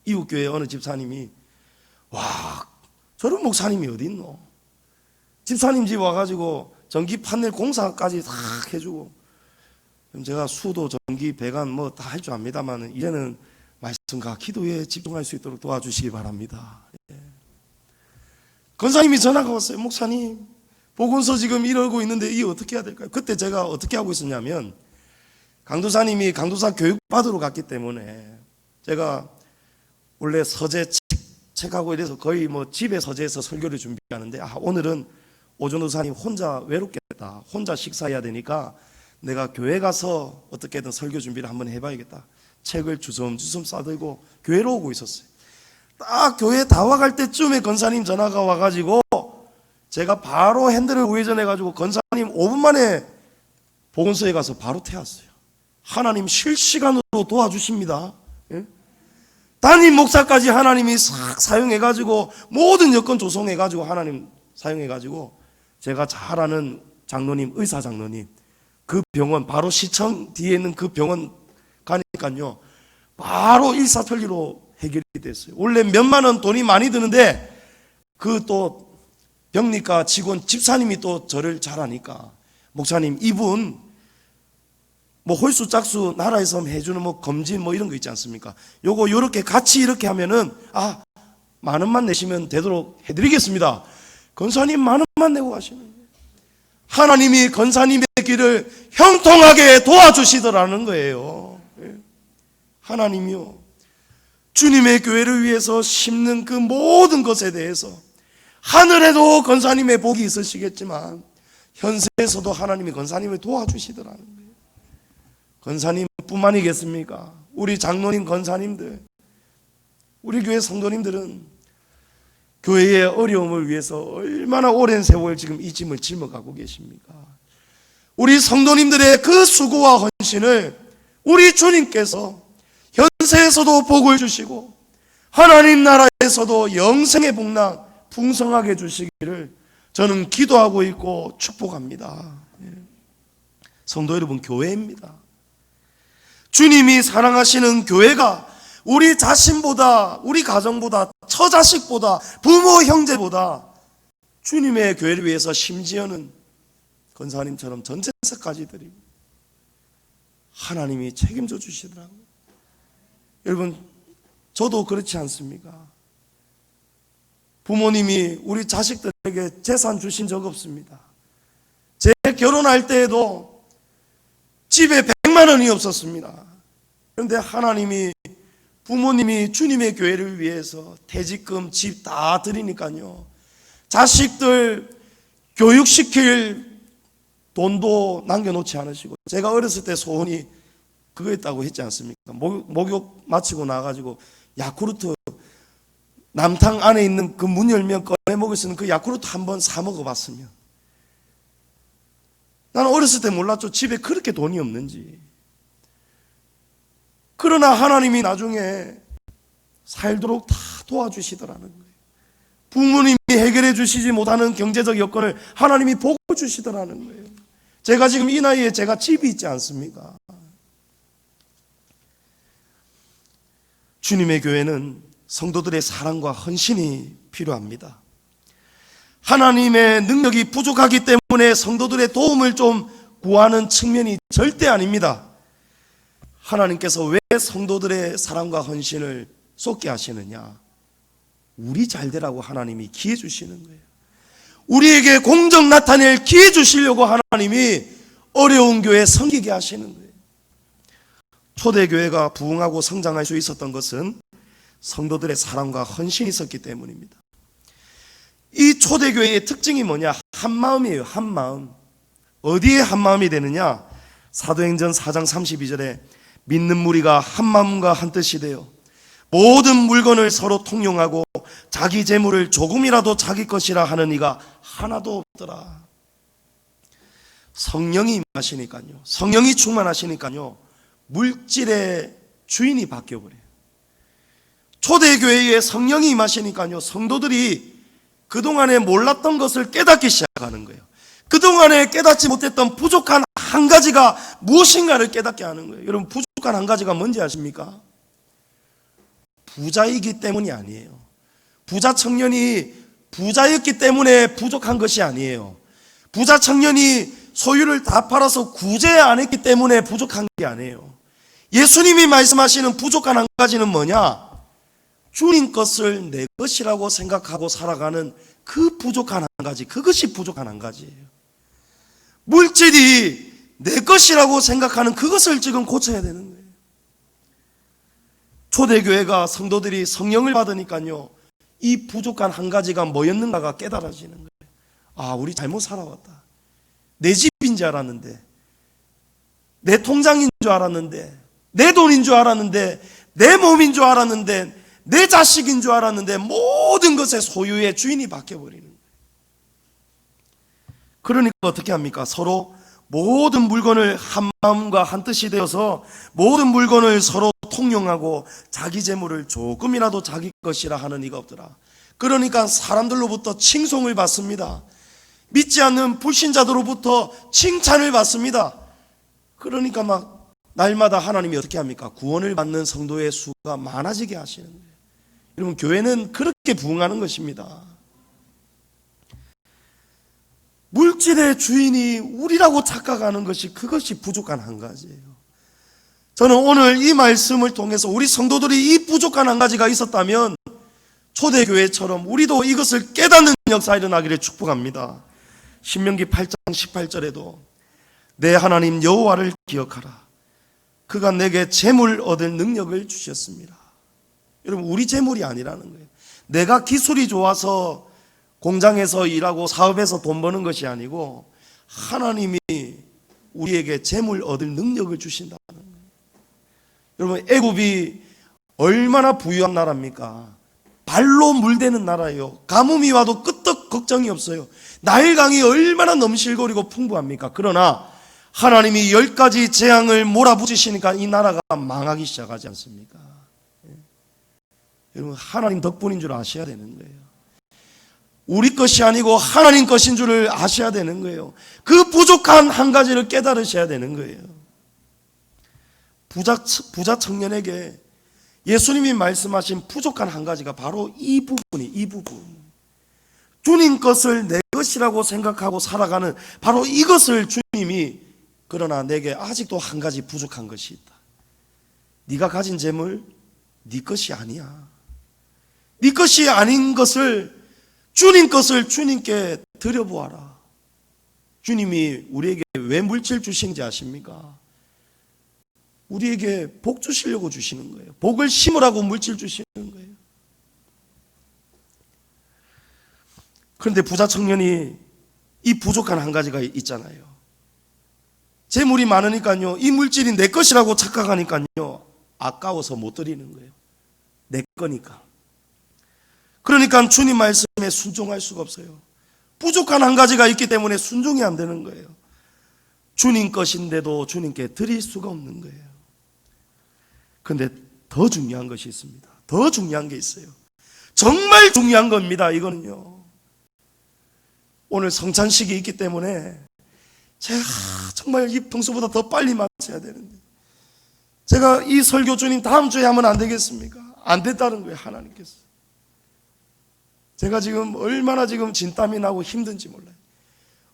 이웃교회 어느 집사님이, 와, 저런 목사님이 어디 있노? 집사님 집 와가지고 전기 판넬 공사까지 다 해주고, 그럼 제가 수도, 전기, 배관 뭐 다 할 줄 압니다만 이제는 말씀과 기도에 집중할 수 있도록 도와주시기 바랍니다. 권사님이 전화가 왔어요. 목사님, 보건소 지금 이러고 있는데 이 어떻게 해야 될까요? 그때 제가 어떻게 하고 있었냐면, 강도사님이 강도사 교육 받으러 갔기 때문에 제가 원래 서재 책하고 이래서 거의 뭐 집에 서재에서 설교를 준비하는데, 오늘은 오전도사님 혼자 외롭겠다, 혼자 식사해야 되니까 내가 교회 가서 어떻게든 설교 준비를 한번 해봐야겠다. 책을 주섬주섬 싸들고 교회로 오고 있었어요. 딱 교회 다 와갈 때쯤에 권사님 전화가 와가지고 제가 바로 핸들을 우회전해가지고 권사님 5분 만에 보건소에 가서 바로 태웠어요. 하나님 실시간으로 도와주십니다. 담임 목사까지 하나님이 싹 사용해가지고 모든 여건 조성해가지고 하나님 사용해가지고 제가 잘 아는 장로님, 의사 장로님, 그 병원 바로 시청 뒤에 있는 그 병원 가니까요 바로 일사천리로 해결이 됐어요. 원래 몇만 원 돈이 많이 드는데 그 또 병리과 직원 집사님이 또 저를 잘 아니까, 목사님 이분 뭐 홀수 짝수 나라에서 해주는 뭐 검진 뭐 이런 거 있지 않습니까? 요거 요렇게 같이 이렇게 하면은 만 원만 내시면 되도록 해드리겠습니다. 권사님 만 원만 내고 가시는 거예요. 하나님이 권사님의 길을 형통하게 도와주시더라는 거예요. 하나님이요, 주님의 교회를 위해서 심는 그 모든 것에 대해서 하늘에도 권사님의 복이 있으시겠지만 현세에서도 하나님이 권사님을 도와주시더라는 거예요. 권사님뿐만이겠습니까? 우리 장로님, 권사님들, 우리 교회 성도님들은 교회의 어려움을 위해서 얼마나 오랜 세월 지금 이 짐을 짊어가고 계십니까? 우리 성도님들의 그 수고와 헌신을 우리 주님께서 현세에서도 복을 주시고 하나님 나라에서도 영생의 복락 풍성하게 주시기를 저는 기도하고 있고 축복합니다. 성도 여러분, 교회입니다. 주님이 사랑하시는 교회가 우리 자신보다, 우리 가정보다, 처자식보다, 부모 형제보다 주님의 교회를 위해서 심지어는 권사님처럼 전체세까지 드리고 하나님이 책임져 주시더라고요. 여러분, 저도 그렇지 않습니까? 부모님이 우리 자식들에게 재산 주신 적 없습니다. 제 결혼할 때에도 집에 100만 원이 없었습니다. 그런데 하나님이, 부모님이 주님의 교회를 위해서 퇴직금, 집 다 드리니까요, 자식들 교육시킬 돈도 남겨놓지 않으시고, 제가 어렸을 때 소원이 그거였다고 했지 않습니까? 목욕 마치고 나가지고 야쿠르트, 남탕 안에 있는 그 문 열면 꺼내 먹을 수 있는 그 야쿠르트 한번 사 먹어봤으면. 나는 어렸을 때 몰랐죠. 집에 그렇게 돈이 없는지. 그러나 하나님이 나중에 살도록 다 도와주시더라는 거예요. 부모님이 해결해 주시지 못하는 경제적 여건을 하나님이 보고 주시더라는 거예요. 제가 지금 이 나이에 제가 집이 있지 않습니까? 주님의 교회는 성도들의 사랑과 헌신이 필요합니다. 하나님의 능력이 부족하기 때문에 성도들의 도움을 좀 구하는 측면이 절대 아닙니다. 하나님께서 왜 성도들의 사랑과 헌신을 쏟게 하시느냐? 우리 잘되라고 하나님이 기회 주시는 거예요. 우리에게 공적 나타낼 기회 주시려고 하나님이 어려운 교회 섬기게 하시는 거예요. 초대교회가 부흥하고 성장할 수 있었던 것은 성도들의 사랑과 헌신이 있었기 때문입니다. 이 초대교회의 특징이 뭐냐? 한마음이에요. 한마음. 어디에 한마음이 되느냐? 사도행전 4장 32절에 믿는 무리가 한마음과 한뜻이 되어 모든 물건을 서로 통용하고 자기 재물을 조금이라도 자기 것이라 하는 이가 하나도 없더라. 성령이 임하시니까요, 성령이 충만하시니까요, 물질의 주인이 바뀌어버려요. 초대교회에 성령이 임하시니까요, 성도들이 그동안에 몰랐던 것을 깨닫기 시작하는 거예요. 그동안에 깨닫지 못했던 부족한 한 가지가 무엇인가를 깨닫게 하는 거예요. 여러분, 부족한 한 가지가 뭔지 아십니까? 부자이기 때문이 아니에요. 부자 청년이 부자였기 때문에 부족한 것이 아니에요. 부자 청년이 소유를 다 팔아서 구제 안 했기 때문에 부족한 게 아니에요. 예수님이 말씀하시는 부족한 한 가지는 뭐냐? 주님 것을 내 것이라고 생각하고 살아가는 그 부족한 한 가지, 그것이 부족한 한 가지예요. 물질이 내 것이라고 생각하는 그것을 지금 고쳐야 되는 거예요. 초대교회가 성도들이 성령을 받으니까요, 이 부족한 한 가지가 뭐였는가가 깨달아지는 거예요. 아, 우리 잘못 살아왔다. 내 집인 줄 알았는데, 내 통장인 줄 알았는데, 내 돈인 줄 알았는데, 내 몸인 줄 알았는데, 내 자식인 줄 알았는데 모든 것의 소유의 주인이 바뀌어버리는 거예요. 그러니까 어떻게 합니까? 서로 모든 물건을 한 마음과 한 뜻이 되어서 모든 물건을 서로 통용하고 자기 재물을 조금이라도 자기 것이라 하는 이가 없더라. 그러니까 사람들로부터 칭송을 받습니다. 믿지 않는 불신자들로부터 칭찬을 받습니다. 그러니까 막 날마다 하나님이 어떻게 합니까? 구원을 받는 성도의 수가 많아지게 하시는 거예요. 여러분, 교회는 그렇게 부흥하는 것입니다. 물질의 주인이 우리라고 착각하는 것이, 그것이 부족한 한 가지예요. 저는 오늘 이 말씀을 통해서 우리 성도들이 이 부족한 한 가지가 있었다면 초대교회처럼 우리도 이것을 깨닫는 역사가 일어나기를 축복합니다. 신명기 8장 18절에도 내 하나님 여호와를 기억하라. 그가 내게 재물 얻을 능력을 주셨습니다. 여러분, 우리 재물이 아니라는 거예요. 내가 기술이 좋아서 공장에서 일하고 사업에서 돈 버는 것이 아니고 하나님이 우리에게 재물 얻을 능력을 주신다는 거예요. 여러분, 애굽이 얼마나 부유한 나라입니까? 발로 물대는 나라예요. 가뭄이 와도 끄떡 걱정이 없어요. 나일강이 얼마나 넘실거리고 풍부합니까? 그러나 하나님이 10가지 재앙을 몰아붙이시니까 이 나라가 망하기 시작하지 않습니까? 여러분, 하나님 덕분인 줄 아셔야 되는 거예요. 우리 것이 아니고 하나님 것인 줄을 아셔야 되는 거예요. 그 부족한 한 가지를 깨달으셔야 되는 거예요. 부자 청년에게 예수님이 말씀하신 부족한 한 가지가 바로 이 부분. 주님 것을 내 것이라고 생각하고 살아가는 바로 이것을 주님이, 그러나 내게 아직도 한 가지 부족한 것이 있다. 네가 가진 재물 네 것이 아니야. 네 것이 아닌 것을, 주님 것을 주님께 드려보아라. 주님이 우리에게 왜 물질 주시는지 아십니까? 우리에게 복 주시려고 주시는 거예요. 복을 심으라고 물질 주시는 거예요. 그런데 부자 청년이 이 부족한 한 가지가 있잖아요. 재물이 많으니까요, 이 물질이 내 것이라고 착각하니까요, 아까워서 못 드리는 거예요. 내 거니까. 그러니까 주님 말씀에 순종할 수가 없어요. 부족한 한 가지가 있기 때문에 순종이 안 되는 거예요. 주님 것인데도 주님께 드릴 수가 없는 거예요. 그런데 더 중요한 것이 있습니다. 더 중요한 게 있어요. 정말 중요한 겁니다. 이거는요, 오늘 성찬식이 있기 때문에 제가 정말 이 평소보다 더 빨리 마쳐야 되는데, 제가 이 설교 주님 다음 주에 하면 안 되겠습니까? 안 됐다는 거예요, 하나님께서. 제가 지금 얼마나 지금 진땀이 나고 힘든지 몰라요.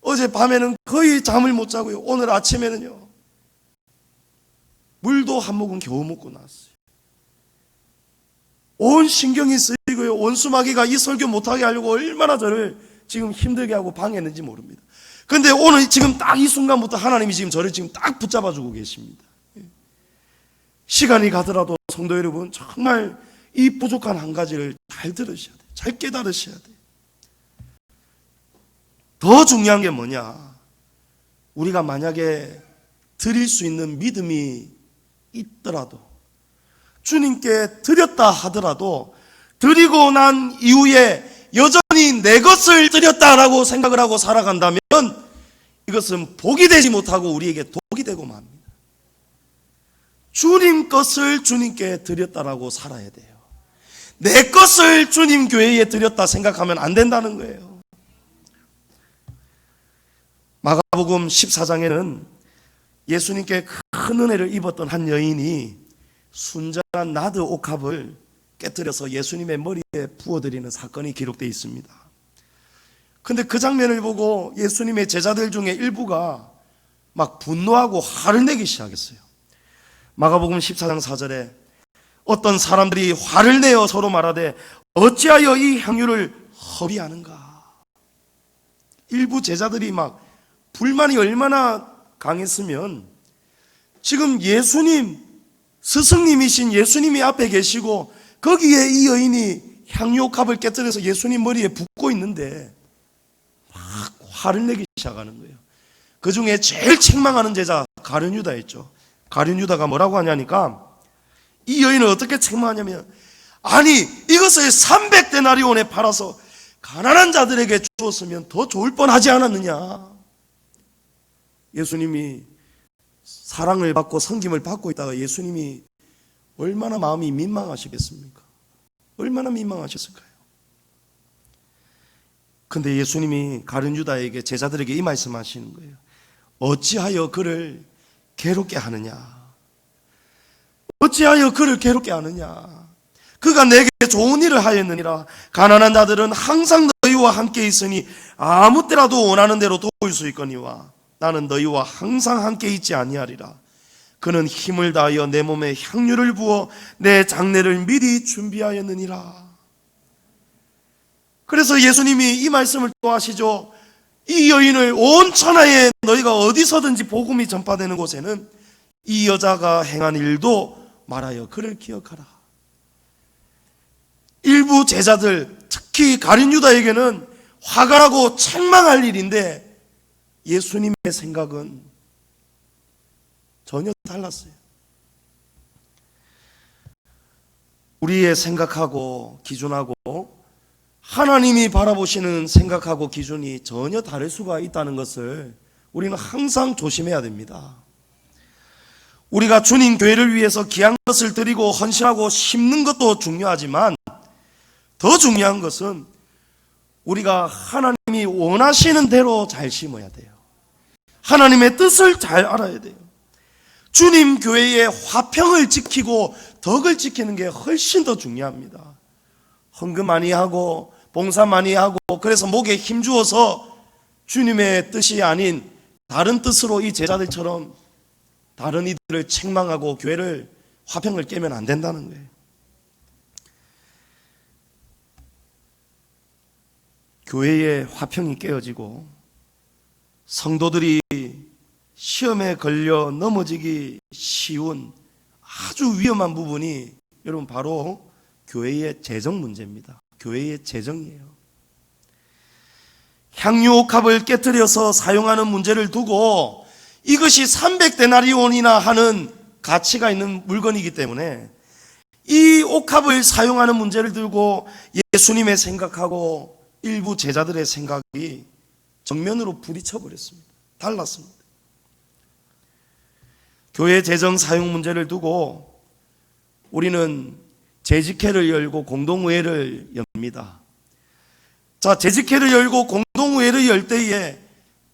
어제 밤에는 거의 잠을 못 자고요, 오늘 아침에는요, 물도 한 모금 겨우 먹고 나왔어요. 온 신경이 쓰이고요, 원수마귀가 이 설교 못하게 하려고 얼마나 저를 지금 힘들게 하고 방해했는지 모릅니다. 그런데 오늘 지금 딱 이 순간부터 하나님이 지금 저를 지금 딱 붙잡아주고 계십니다. 시간이 가더라도 성도 여러분, 정말 이 부족한 한 가지를 잘 들으셔야 돼요. 잘 깨달으셔야 돼요. 더 중요한 게 뭐냐, 우리가 만약에 드릴 수 있는 믿음이 있더라도, 주님께 드렸다 하더라도 드리고 난 이후에 여전히 내 것을 드렸다라고 생각을 하고 살아간다면 이것은 복이 되지 못하고 우리에게 독이 되고 맙니다. 주님 것을 주님께 드렸다라고 살아야 돼요. 내 것을 주님 교회에 드렸다 생각하면 안 된다는 거예요. 마가복음 14장에는 예수님께 큰 은혜를 입었던 한 여인이 순전한 나드 옥합을 깨뜨려서 예수님의 머리에 부어드리는 사건이 기록되어 있습니다. 그런데 그 장면을 보고 예수님의 제자들 중에 일부가 막 분노하고 화를 내기 시작했어요. 마가복음 14장 4절에 어떤 사람들이 화를 내어 서로 말하되 어찌하여 이 향유를 허비하는가. 일부 제자들이 막 불만이 얼마나 강했으면, 지금 예수님, 스승님이신 예수님이 앞에 계시고 거기에 이 여인이 향유옥합을 깨뜨려서 예수님 머리에 붓고 있는데 막 화를 내기 시작하는 거예요. 그 중에 제일 책망하는 제자 가룟 유다였죠. 가룟 유다가 뭐라고 하냐니까, 이 여인을 어떻게 책망하냐면, 아니 이것을 300데나리온에 팔아서 가난한 자들에게 주었으면 더 좋을 뻔하지 않았느냐. 예수님이 사랑을 받고 섬김을 받고 있다가 예수님이 얼마나 마음이 민망하시겠습니까? 얼마나 민망하셨을까요? 근데 예수님이 가룟 유다에게, 제자들에게 이 말씀하시는 거예요. 어찌하여 그를 괴롭게 하느냐. 어찌하여 그를 괴롭게 하느냐. 그가 내게 좋은 일을 하였느니라. 가난한 자들은 항상 너희와 함께 있으니 아무 때라도 원하는 대로 도울 수 있거니와 나는 너희와 항상 함께 있지 아니하리라. 그는 힘을 다하여 내 몸에 향유를 부어 내 장례를 미리 준비하였느니라. 그래서 예수님이 이 말씀을 또 하시죠. 이 여인을 온 천하에 너희가 어디서든지 복음이 전파되는 곳에는 이 여자가 행한 일도 말하여 그를 기억하라. 일부 제자들, 특히 가룟 유다에게는 화가 나고 책망할 일인데 예수님의 생각은 전혀 달랐어요. 우리의 생각하고 기준하고 하나님이 바라보시는 생각하고 기준이 전혀 다를 수가 있다는 것을 우리는 항상 조심해야 됩니다. 우리가 주님 교회를 위해서 귀한 것을 드리고 헌신하고 심는 것도 중요하지만 더 중요한 것은 우리가 하나님이 원하시는 대로 잘 심어야 돼요. 하나님의 뜻을 잘 알아야 돼요. 주님 교회의 화평을 지키고 덕을 지키는 게 훨씬 더 중요합니다. 헌금 많이 하고 봉사 많이 하고 그래서 목에 힘주어서 주님의 뜻이 아닌 다른 뜻으로 이 제자들처럼 다른 이들을 책망하고 교회를 화평을 깨면 안 된다는 거예요. 교회의 화평이 깨어지고 성도들이 시험에 걸려 넘어지기 쉬운 아주 위험한 부분이 여러분 바로 교회의 재정 문제입니다. 교회의 재정이에요. 향유옥합을 깨뜨려서 사용하는 문제를 두고 이것이 300데나리온이나 하는 가치가 있는 물건이기 때문에 이 옥합을 사용하는 문제를 두고 예수님의 생각하고 일부 제자들의 생각이 정면으로 부딪혀 버렸습니다. 달랐습니다. 교회 재정 사용 문제를 두고 우리는 재직회를 열고 공동의회를 엽니다. 자, 재직회를 열고 공동의회를 열 때에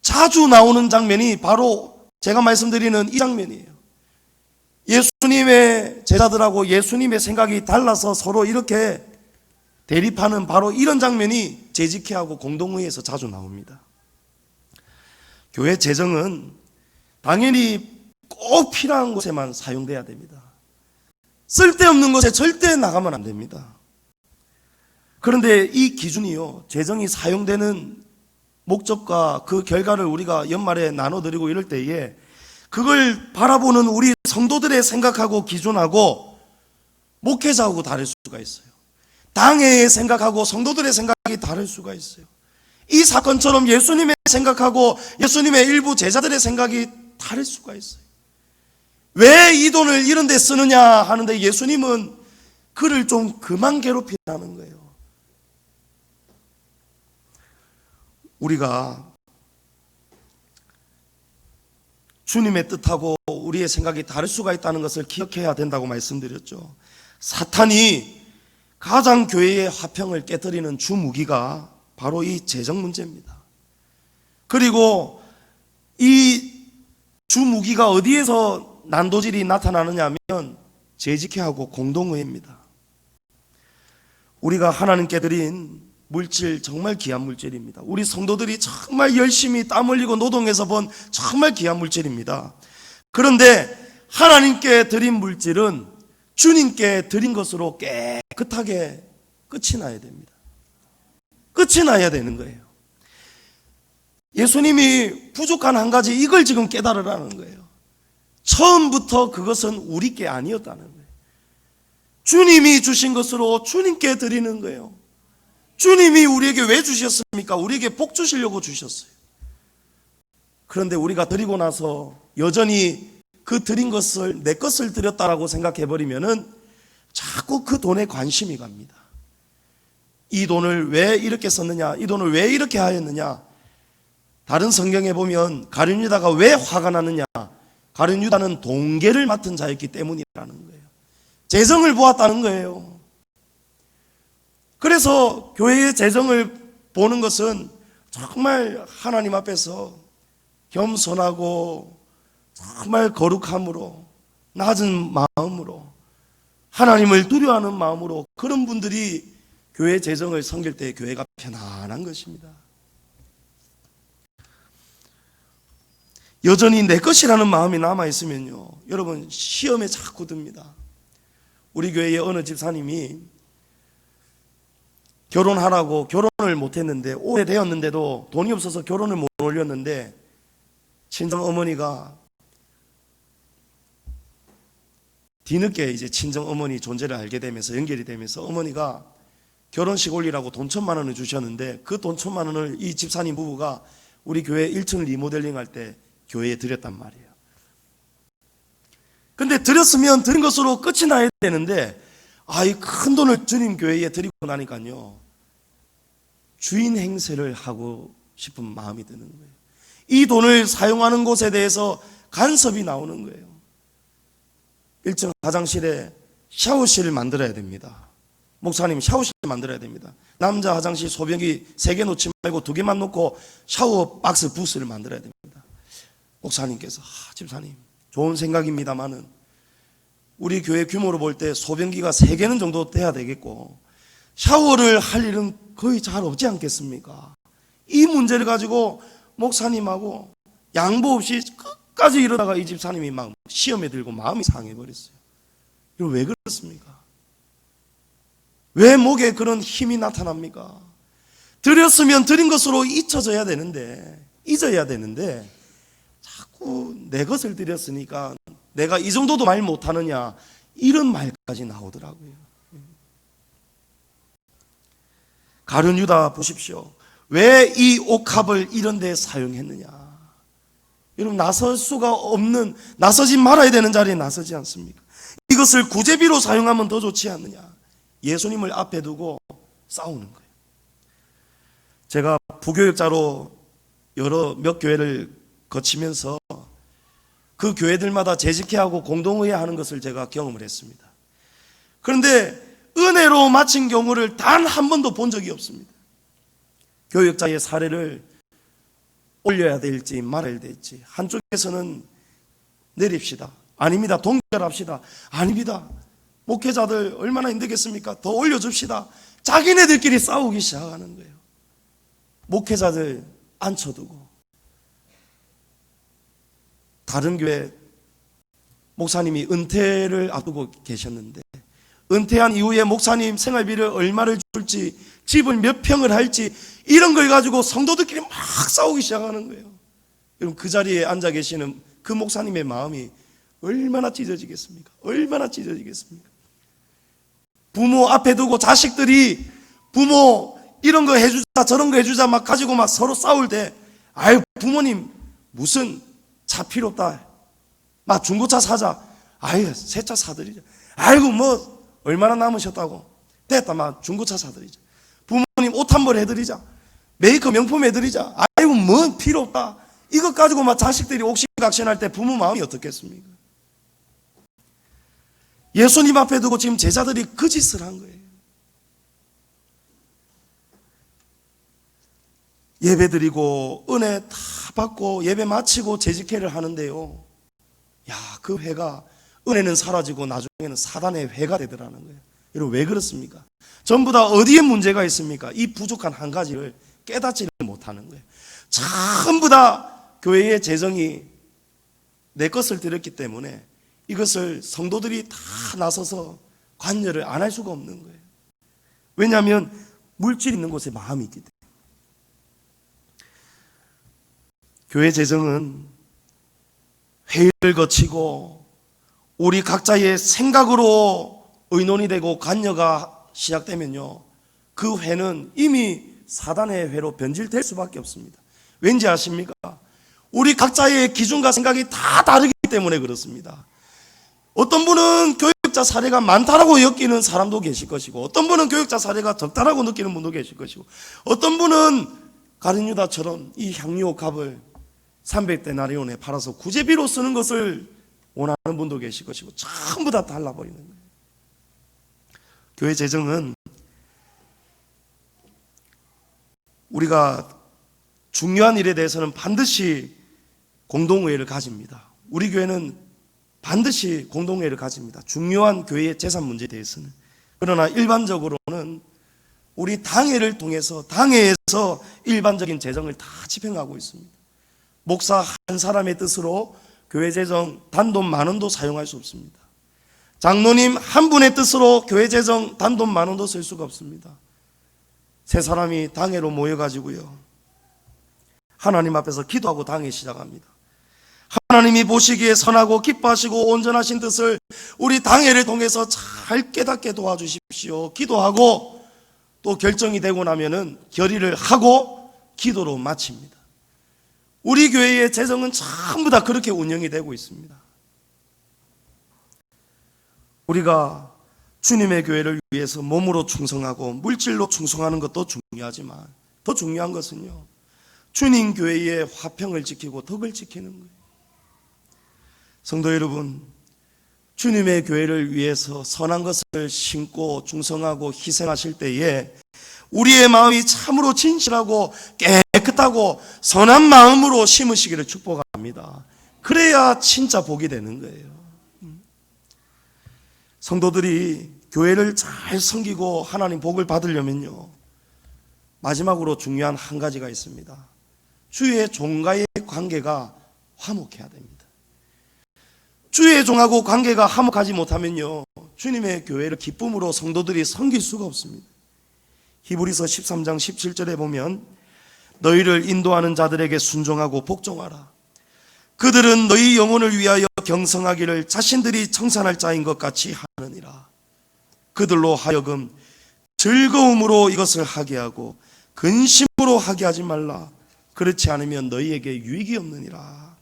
자주 나오는 장면이 바로 제가 말씀드리는 이 장면이에요. 예수님의 제자들하고 예수님의 생각이 달라서 서로 이렇게 대립하는 바로 이런 장면이 재직회하고 공동의회에서 자주 나옵니다. 교회 재정은 당연히 꼭 필요한 곳에만 사용돼야 됩니다. 쓸데없는 곳에 절대 나가면 안 됩니다. 그런데 이 기준이요, 재정이 사용되는 목적과 그 결과를 우리가 연말에 나눠드리고 이럴 때에 그걸 바라보는 우리 성도들의 생각하고 기준하고 목회자하고 다를 수가 있어요. 당회의 생각하고 성도들의 생각이 다를 수가 있어요. 이 사건처럼 예수님의 생각하고 예수님의 일부 제자들의 생각이 다를 수가 있어요. 왜 이 돈을 이런 데 쓰느냐 하는데 예수님은 그를 좀 그만 괴롭히라는 거예요. 우리가 주님의 뜻하고 우리의 생각이 다를 수가 있다는 것을 기억해야 된다고 말씀드렸죠. 사탄이 가장 교회의 화평을 깨뜨리는 주무기가 바로 이 재정 문제입니다. 그리고 이 주무기가 어디에서 난도질이 나타나느냐 하면 재직회하고 공동의회입니다. 우리가 하나님께 드린 물질 정말 귀한 물질입니다. 우리 성도들이 정말 열심히 땀 흘리고 노동해서 번 정말 귀한 물질입니다. 그런데 하나님께 드린 물질은 주님께 드린 것으로 깨끗하게 끝이 나야 됩니다. 끝이 나야 되는 거예요. 예수님이 부족한 한 가지 이걸 지금 깨달으라는 거예요. 처음부터 그것은 우리 게 아니었다는 거예요. 주님이 주신 것으로 주님께 드리는 거예요. 주님이 우리에게 왜 주셨습니까? 우리에게 복 주시려고 주셨어요. 그런데 우리가 드리고 나서 여전히 그 드린 것을 내 것을 드렸다라고 생각해버리면은 자꾸 그 돈에 관심이 갑니다. 이 돈을 왜 이렇게 썼느냐? 이 돈을 왜 이렇게 하였느냐? 다른 성경에 보면 가룟 유다가 왜 화가 났느냐? 가룟 유다는 동계를 맡은 자였기 때문이라는 거예요. 재정을 보았다는 거예요. 그래서 교회의 재정을 보는 것은 정말 하나님 앞에서 겸손하고 정말 거룩함으로 낮은 마음으로 하나님을 두려워하는 마음으로 그런 분들이 교회 재정을 섬길 때 교회가 편안한 것입니다. 여전히 내 것이라는 마음이 남아있으면요, 여러분 시험에 자꾸 듭니다. 우리 교회의 어느 집사님이 결혼하라고 결혼을 못했는데 오래되었는데도 돈이 없어서 결혼을 못 올렸는데 친정 어머니가 뒤늦게 이제 친정 어머니 존재를 알게 되면서 연결이 되면서 어머니가 결혼식 올리라고 돈 1,000만 원을 주셨는데 그 돈 1,000만 원을 이 집사님 부부가 우리 교회 1층을 리모델링 할 때 교회에 드렸단 말이에요. 근데 드렸으면 드린 것으로 끝이 나야 되는데 이 큰 돈을 주님 교회에 드리고 나니까요, 주인 행세를 하고 싶은 마음이 드는 거예요. 이 돈을 사용하는 곳에 대해서 간섭이 나오는 거예요. 1층 화장실에 샤워실을 만들어야 됩니다. 목사님 샤워실 만들어야 됩니다. 남자 화장실 소변기 3개 놓지 말고 2개만 놓고 샤워 박스 부스를 만들어야 됩니다. 목사님께서 집사님 좋은 생각입니다만은 우리 교회 규모로 볼 때 소변기가 3개는 정도 돼야 되겠고 샤워를 할 일은 거의 잘 없지 않겠습니까? 이 문제를 가지고 목사님하고 양보 없이 끝까지 이러다가 이 집사님이 막 시험에 들고 마음이 상해버렸어요. 이거 왜 그렇습니까? 왜 목에 그런 힘이 나타납니까? 드렸으면 드린 것으로 잊혀져야 되는데, 잊어야 되는데 자꾸 내 것을 드렸으니까 내가 이 정도도 말 못하느냐, 이런 말까지 나오더라고요. 가룟 유다 보십시오. 왜 이 옥합을 이런 데 사용했느냐? 여러분, 나설 수가 없는, 나서지 말아야 되는 자리에 나서지 않습니까? 이것을 구제비로 사용하면 더 좋지 않느냐? 예수님을 앞에 두고 싸우는 거예요. 제가 부교육자로 몇 교회를 거치면서 그 교회들마다 재직회하고 공동의회 하는 것을 제가 경험을 했습니다. 그런데 은혜로 마친 경우를 단 한 번도 본 적이 없습니다. 교육자의 사례를 올려야 될지 말아야 될지, 한쪽에서는 내립시다, 아닙니다, 동결합시다, 아닙니다, 목회자들 얼마나 힘들겠습니까, 더 올려줍시다, 자기네들끼리 싸우기 시작하는 거예요. 목회자들 앉혀두고. 다른 교회 목사님이 은퇴를 앞두고 계셨는데, 은퇴한 이후에 목사님 생활비를 얼마를 줄지, 집을 몇 평을 할지, 이런 걸 가지고 성도들끼리 막 싸우기 시작하는 거예요. 여러분, 그 자리에 앉아 계시는 그 목사님의 마음이 얼마나 찢어지겠습니까? 얼마나 찢어지겠습니까? 부모 앞에 두고 자식들이 부모 이런 거 해주자 저런 거 해주자 막 가지고 막 서로 싸울 때, 아유 부모님 무슨 차 필요 없다, 막 중고차 사자, 아유 새 차 사드리자, 아이고 뭐 얼마나 남으셨다고, 됐다 막 중고차 사드리자, 부모님 옷 한 벌 해드리자, 메이커 명품 해드리자, 아이고 뭐 필요 없다, 이것 가지고 막 자식들이 옥신각신할 때 부모 마음이 어떻겠습니까? 예수님 앞에 두고 지금 제자들이 그 짓을 한 거예요. 예배 드리고 은혜 다 받고 예배 마치고 재직회를 하는데요, 야, 그 회가, 은혜는 사라지고 나중에는 사단의 회가 되더라는 거예요. 여러분, 왜 그렇습니까? 전부 다 어디에 문제가 있습니까? 이 부족한 한 가지를 깨닫지를 못하는 거예요. 전부 다 교회의 재정이 내 것을 드렸기 때문에 이것을 성도들이 다 나서서 관여를 안 할 수가 없는 거예요. 왜냐하면 물질 있는 곳에 마음이 있기 때문에. 교회 재정은 회의를 거치고 우리 각자의 생각으로 의논이 되고 관여가 시작되면요, 그 회는 이미 사단의 회로 변질될 수밖에 없습니다. 왠지 아십니까? 우리 각자의 기준과 생각이 다 다르기 때문에 그렇습니다. 어떤 분은 교육자 사례가 많다라고 여기는 사람도 계실 것이고, 어떤 분은 교육자 사례가 적다라고 느끼는 분도 계실 것이고, 어떤 분은 가룟 유다처럼 이 향유옥합을 300데나리온에 팔아서 구제비로 쓰는 것을 원하는 분도 계실 것이고, 전부 다 달라버리는 거예요. 교회 재정은 우리가 중요한 일에 대해서는 반드시 공동의회를 가집니다. 우리 교회는 반드시 공동회의를 가집니다. 중요한 교회의 재산 문제에 대해서는. 그러나 일반적으로는 우리 당회를 통해서, 당회에서 일반적인 재정을 다 집행하고 있습니다. 목사 한 사람의 뜻으로 교회 재정 단돈 10,000원도 사용할 수 없습니다. 장로님 한 분의 뜻으로 교회 재정 단돈 10,000원도 쓸 수가 없습니다. 세 사람이 당회로 모여가지고요, 하나님 앞에서 기도하고 당회 시작합니다. 하나님이 보시기에 선하고 기뻐하시고 온전하신 뜻을 우리 당회를 통해서 잘 깨닫게 도와주십시오. 기도하고 또 결정이 되고 나면은 결의를 하고 기도로 마칩니다. 우리 교회의 재정은 전부 다 그렇게 운영이 되고 있습니다. 우리가 주님의 교회를 위해서 몸으로 충성하고 물질로 충성하는 것도 중요하지만 더 중요한 것은요, 주님 교회의 화평을 지키고 덕을 지키는 거예요. 성도 여러분, 주님의 교회를 위해서 선한 것을 심고 충성하고 희생하실 때에 우리의 마음이 참으로 진실하고 깨끗하고 선한 마음으로 심으시기를 축복합니다. 그래야 진짜 복이 되는 거예요. 성도들이 교회를 잘 섬기고 하나님 복을 받으려면요, 마지막으로 중요한 한 가지가 있습니다. 주의 종과의 관계가 화목해야 됩니다. 주의 종하고 관계가 화목하지 못하면요, 주님의 교회를 기쁨으로 성도들이 섬길 수가 없습니다. 히브리서 13장 17절에 보면 너희를 인도하는 자들에게 순종하고 복종하라. 그들은 너희 영혼을 위하여 경성하기를 자신들이 청산할 자인 것 같이 하느니라. 그들로 하여금 즐거움으로 이것을 하게 하고 근심으로 하게 하지 말라. 그렇지 않으면 너희에게 유익이 없느니라.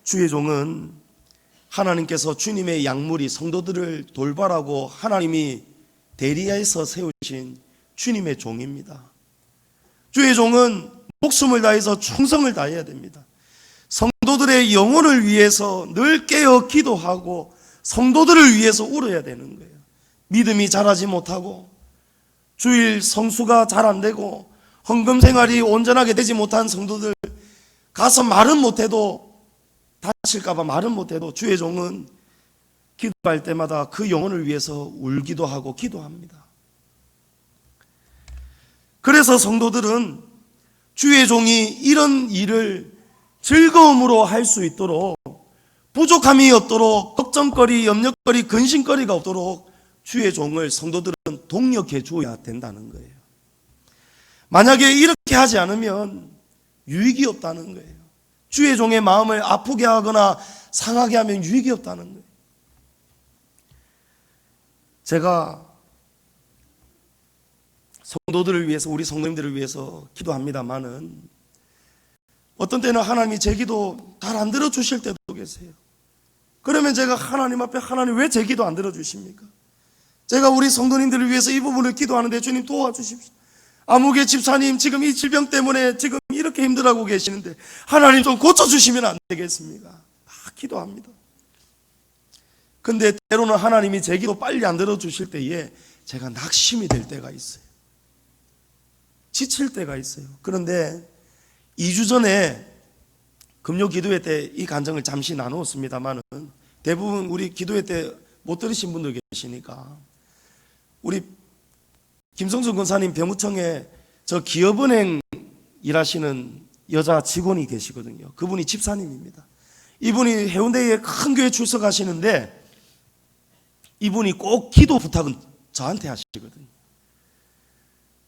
주의 종은 하나님께서 주님의 양물이 성도들을 돌바라고 하나님이 대리해서 세우신 주님의 종입니다. 주의 종은 목숨을 다해서 충성을 다해야 됩니다. 성도들의 영혼을 위해서 늘 깨어 기도하고 성도들을 위해서 울어야 되는 거예요. 믿음이 자라지 못하고 주일 성수가 잘 안 되고 헌금 생활이 온전하게 되지 못한 성도들 가서 말은 못해도, 다칠까봐 말은 못해도 주의 종은 기도할 때마다 그 영혼을 위해서 울기도 하고 기도합니다. 그래서 성도들은 주의 종이 이런 일을 즐거움으로 할 수 있도록, 부족함이 없도록, 걱정거리, 염려거리, 근심거리가 없도록 주의 종을 성도들은 동력해 주어야 된다는 거예요. 만약에 이렇게 하지 않으면 유익이 없다는 거예요. 주의 종의 마음을 아프게 하거나 상하게 하면 유익이 없다는 거예요. 제가 성도들을 위해서, 우리 성도님들을 위해서 기도합니다마는 어떤 때는 하나님이 제 기도 잘 안 들어주실 때도 계세요. 그러면 제가 하나님 앞에, 하나님 왜 제 기도 안 들어주십니까? 제가 우리 성도님들을 위해서 이 부분을 기도하는데 주님 도와주십시오. 아무개 집사님 지금 이 질병 때문에 지금 이렇게 힘들어하고 계시는데 하나님 좀 고쳐주시면 안 되겠습니까? 기도합니다. 근데 때로는 하나님이 제 기도 빨리 안 들어주실 때에 제가 낙심이 될 때가 있어요. 지칠 때가 있어요. 그런데 2주 전에 금요 기도회 때 이 간증을 잠시 나누었습니다만은 대부분 우리 기도회 때 못 들으신 분들 계시니까, 우리 김성준 권사님 병우청에 저 기업은행 일하시는 여자 직원이 계시거든요. 그분이 집사님입니다. 이분이 해운대에 큰 교회 출석하시는데 이분이 꼭 기도 부탁은 저한테 하시거든요.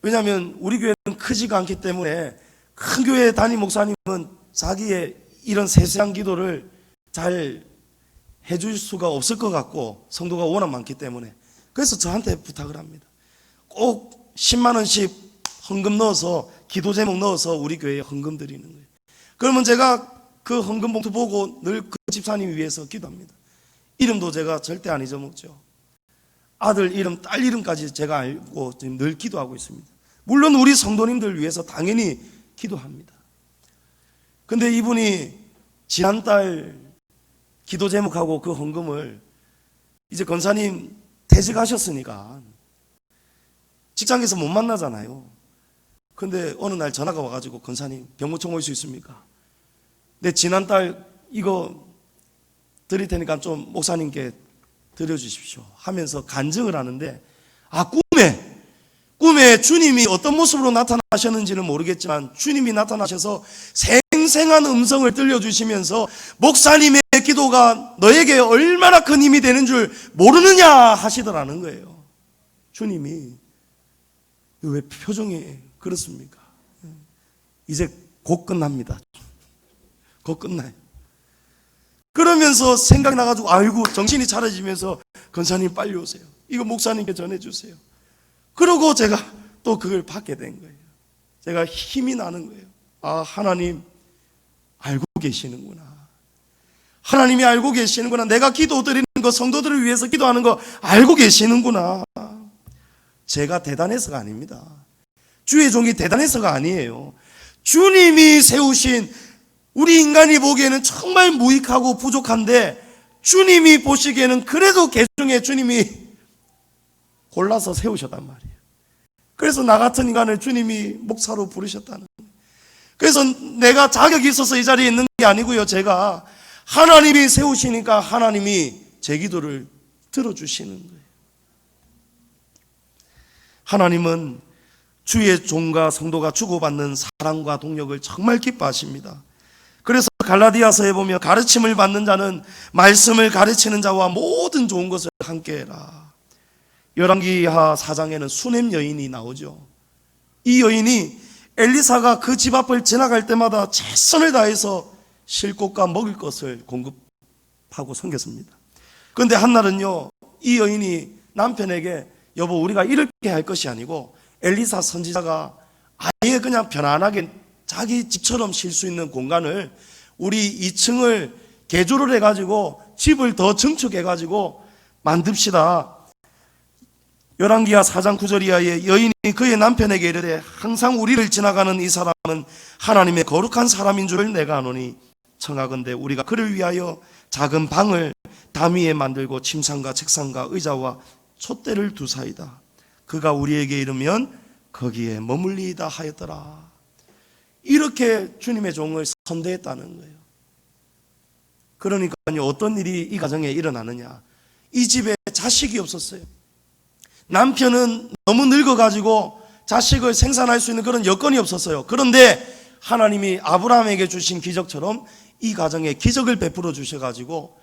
왜냐하면 우리 교회는 크지가 않기 때문에 큰 교회 담임 목사님은 자기의 이런 세세한 기도를 잘 해줄 수가 없을 것 같고 성도가 워낙 많기 때문에, 그래서 저한테 부탁을 합니다. 꼭 10만 원씩 헌금 넣어서, 기도 제목 넣어서 우리 교회에 헌금 드리는 거예요. 그러면 제가 그 헌금 봉투 보고 늘 그 집사님 위해서 기도합니다. 이름도 제가 절대 안 잊어먹죠. 아들 이름, 딸 이름까지 제가 알고 지금 늘 기도하고 있습니다. 물론 우리 성도님들 위해서 당연히 기도합니다. 근데 이분이 지난달 기도 제목하고 그 헌금을, 이제 권사님 퇴직하셨으니까 직장에서 못 만나잖아요. 근데 어느 날 전화가 와가지고 권사님 병무청 올 수 있습니까? 네, 지난달 이거 드릴 테니까 좀 목사님께 드려주십시오 하면서 간증을 하는데, 꿈에 주님이 어떤 모습으로 나타나셨는지는 모르겠지만 주님이 나타나셔서 생생한 음성을 들려주시면서 목사님의 기도가 너에게 얼마나 큰 힘이 되는 줄 모르느냐 하시더라는 거예요. 주님이. 왜 표정이 그렇습니까? 이제 곧 끝납니다. 곧 끝나요. 그러면서 생각나가지고 아이고 정신이 차려지면서 권사님 빨리 오세요. 이거 목사님께 전해주세요. 그러고 제가 또 그걸 받게 된 거예요. 제가 힘이 나는 거예요. 아, 하나님 알고 계시는구나. 하나님이 알고 계시는구나. 내가 기도 드리는 거, 성도들을 위해서 기도하는 거 알고 계시는구나. 제가 대단해서가 아닙니다. 주의 종이 대단해서가 아니에요. 주님이 세우신, 우리 인간이 보기에는 정말 무익하고 부족한데 주님이 보시기에는 그래도 개중에 주님이 골라서 세우셨단 말이에요. 그래서 나 같은 인간을 주님이 목사로 부르셨다는 거예요. 그래서 내가 자격이 있어서 이 자리에 있는 게 아니고요. 제가 하나님이 세우시니까 하나님이 제 기도를 들어주시는 거예요. 하나님은 주의 종과 성도가 주고받는 사랑과 동력을 정말 기뻐하십니다. 그래서 갈라디아서에 보면 가르침을 받는 자는 말씀을 가르치는 자와 모든 좋은 것을 함께 해라. 열왕기하 4장에는 수넴 여인이 나오죠. 이 여인이 엘리사가 그 집 앞을 지나갈 때마다 최선을 다해서 쉴 곳과 먹을 것을 공급하고 섬겼습니다. 그런데 한날은요, 이 여인이 남편에게 여보, 우리가 이렇게 할 것이 아니고 엘리사 선지자가 아예 그냥 편안하게 자기 집처럼 쉴 수 있는 공간을 우리 2층을 개조를 해가지고 집을 더 증축해가지고 만듭시다. 열왕기하 4장 9절 이하에 여인이 그의 남편에게 이르되 항상 우리를 지나가는 이 사람은 하나님의 거룩한 사람인 줄을 내가 아노니 청하건대 우리가 그를 위하여 작은 방을 담 위에 만들고 침상과 책상과 의자와 촛대를 두사이다. 그가 우리에게 이르면 거기에 머물리이다 하였더라. 이렇게 주님의 종을 선대했다는 거예요. 그러니까요, 어떤 일이 이 가정에 일어나느냐. 이 집에 자식이 없었어요. 남편은 너무 늙어가지고 자식을 생산할 수 있는 그런 여건이 없었어요. 그런데 하나님이 아브라함에게 주신 기적처럼 이 가정에 기적을 베풀어 주셔가지고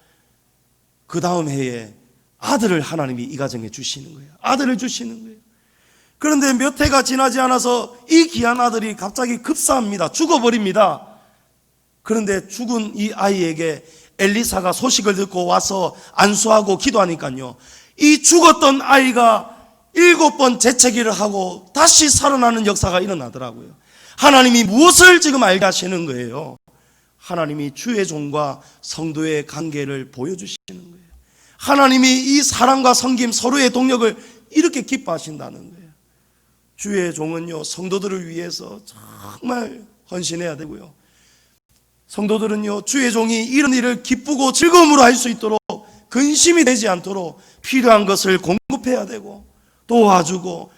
그 다음 해에 아들을 하나님이 이 가정에 주시는 거예요. 아들을 주시는 거예요. 그런데 몇 해가 지나지 않아서 이 귀한 아들이 갑자기 급사합니다. 죽어버립니다. 그런데 죽은 이 아이에게 엘리사가 소식을 듣고 와서 안수하고 기도하니까요, 이 죽었던 아이가 7번 재채기를 하고 다시 살아나는 역사가 일어나더라고요. 하나님이 무엇을 지금 알게 하시는 거예요? 하나님이 주의 종과 성도의 관계를 보여주시는 거예요. 하나님이 이 사랑과 섬김, 서로의 동력을 이렇게 기뻐하신다는 거예요. 주의 종은요, 성도들을 위해서 정말 헌신해야 되고요, 성도들은요, 주의 종이 이런 일을 기쁘고 즐거움으로 할 수 있도록 근심이 되지 않도록 필요한 것을 공급해야 되고 도와주고,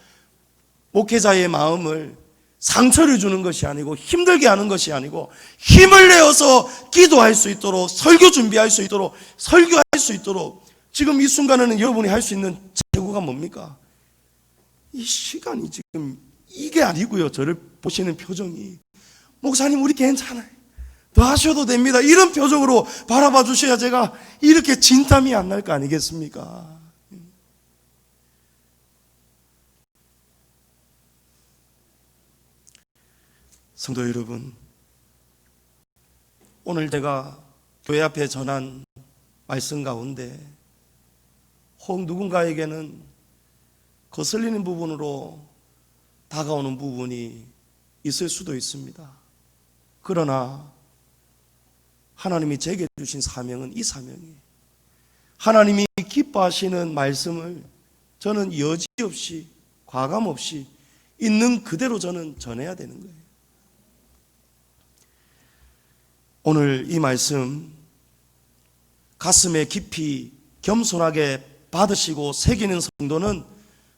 목회자의 마음을 상처를 주는 것이 아니고 힘들게 하는 것이 아니고 힘을 내어서 기도할 수 있도록, 설교 준비할 수 있도록, 설교할 수 있도록. 지금 이 순간에는 여러분이 할 수 있는 제구가 뭡니까? 이 시간이 지금 이게 아니고요. 저를 보시는 표정이, 목사님 우리 괜찮아요, 더 하셔도 됩니다, 이런 표정으로 바라봐 주셔야 제가 이렇게 진땀이 안 날 거 아니겠습니까? 성도 여러분, 오늘 제가 교회 앞에 전한 말씀 가운데 혹 누군가에게는 거슬리는 부분으로 다가오는 부분이 있을 수도 있습니다. 그러나 하나님이 제게 주신 사명은 이 사명이에요. 하나님이 기뻐하시는 말씀을 저는 여지없이, 과감없이 있는 그대로 저는 전해야 되는 거예요. 오늘 이 말씀 가슴에 깊이 겸손하게 받으시고 새기는 성도는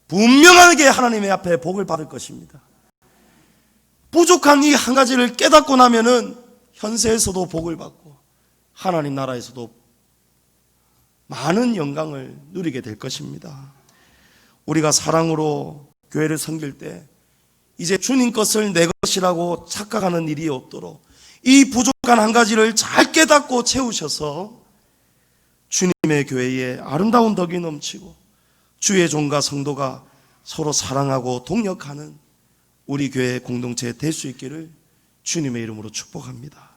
분명하게 하나님의 앞에 복을 받을 것입니다. 부족한 이 한 가지를 깨닫고 나면은 현세에서도 복을 받고 하나님 나라에서도 많은 영광을 누리게 될 것입니다. 우리가 사랑으로 교회를 섬길 때 이제 주님 것을 내 것이라고 착각하는 일이 없도록 이 부족한 한 가지를 잘 깨닫고 채우셔서 주님의 교회에 아름다운 덕이 넘치고 주의 종과 성도가 서로 사랑하고 동역하는 우리 교회 공동체 될 수 있기를 주님의 이름으로 축복합니다.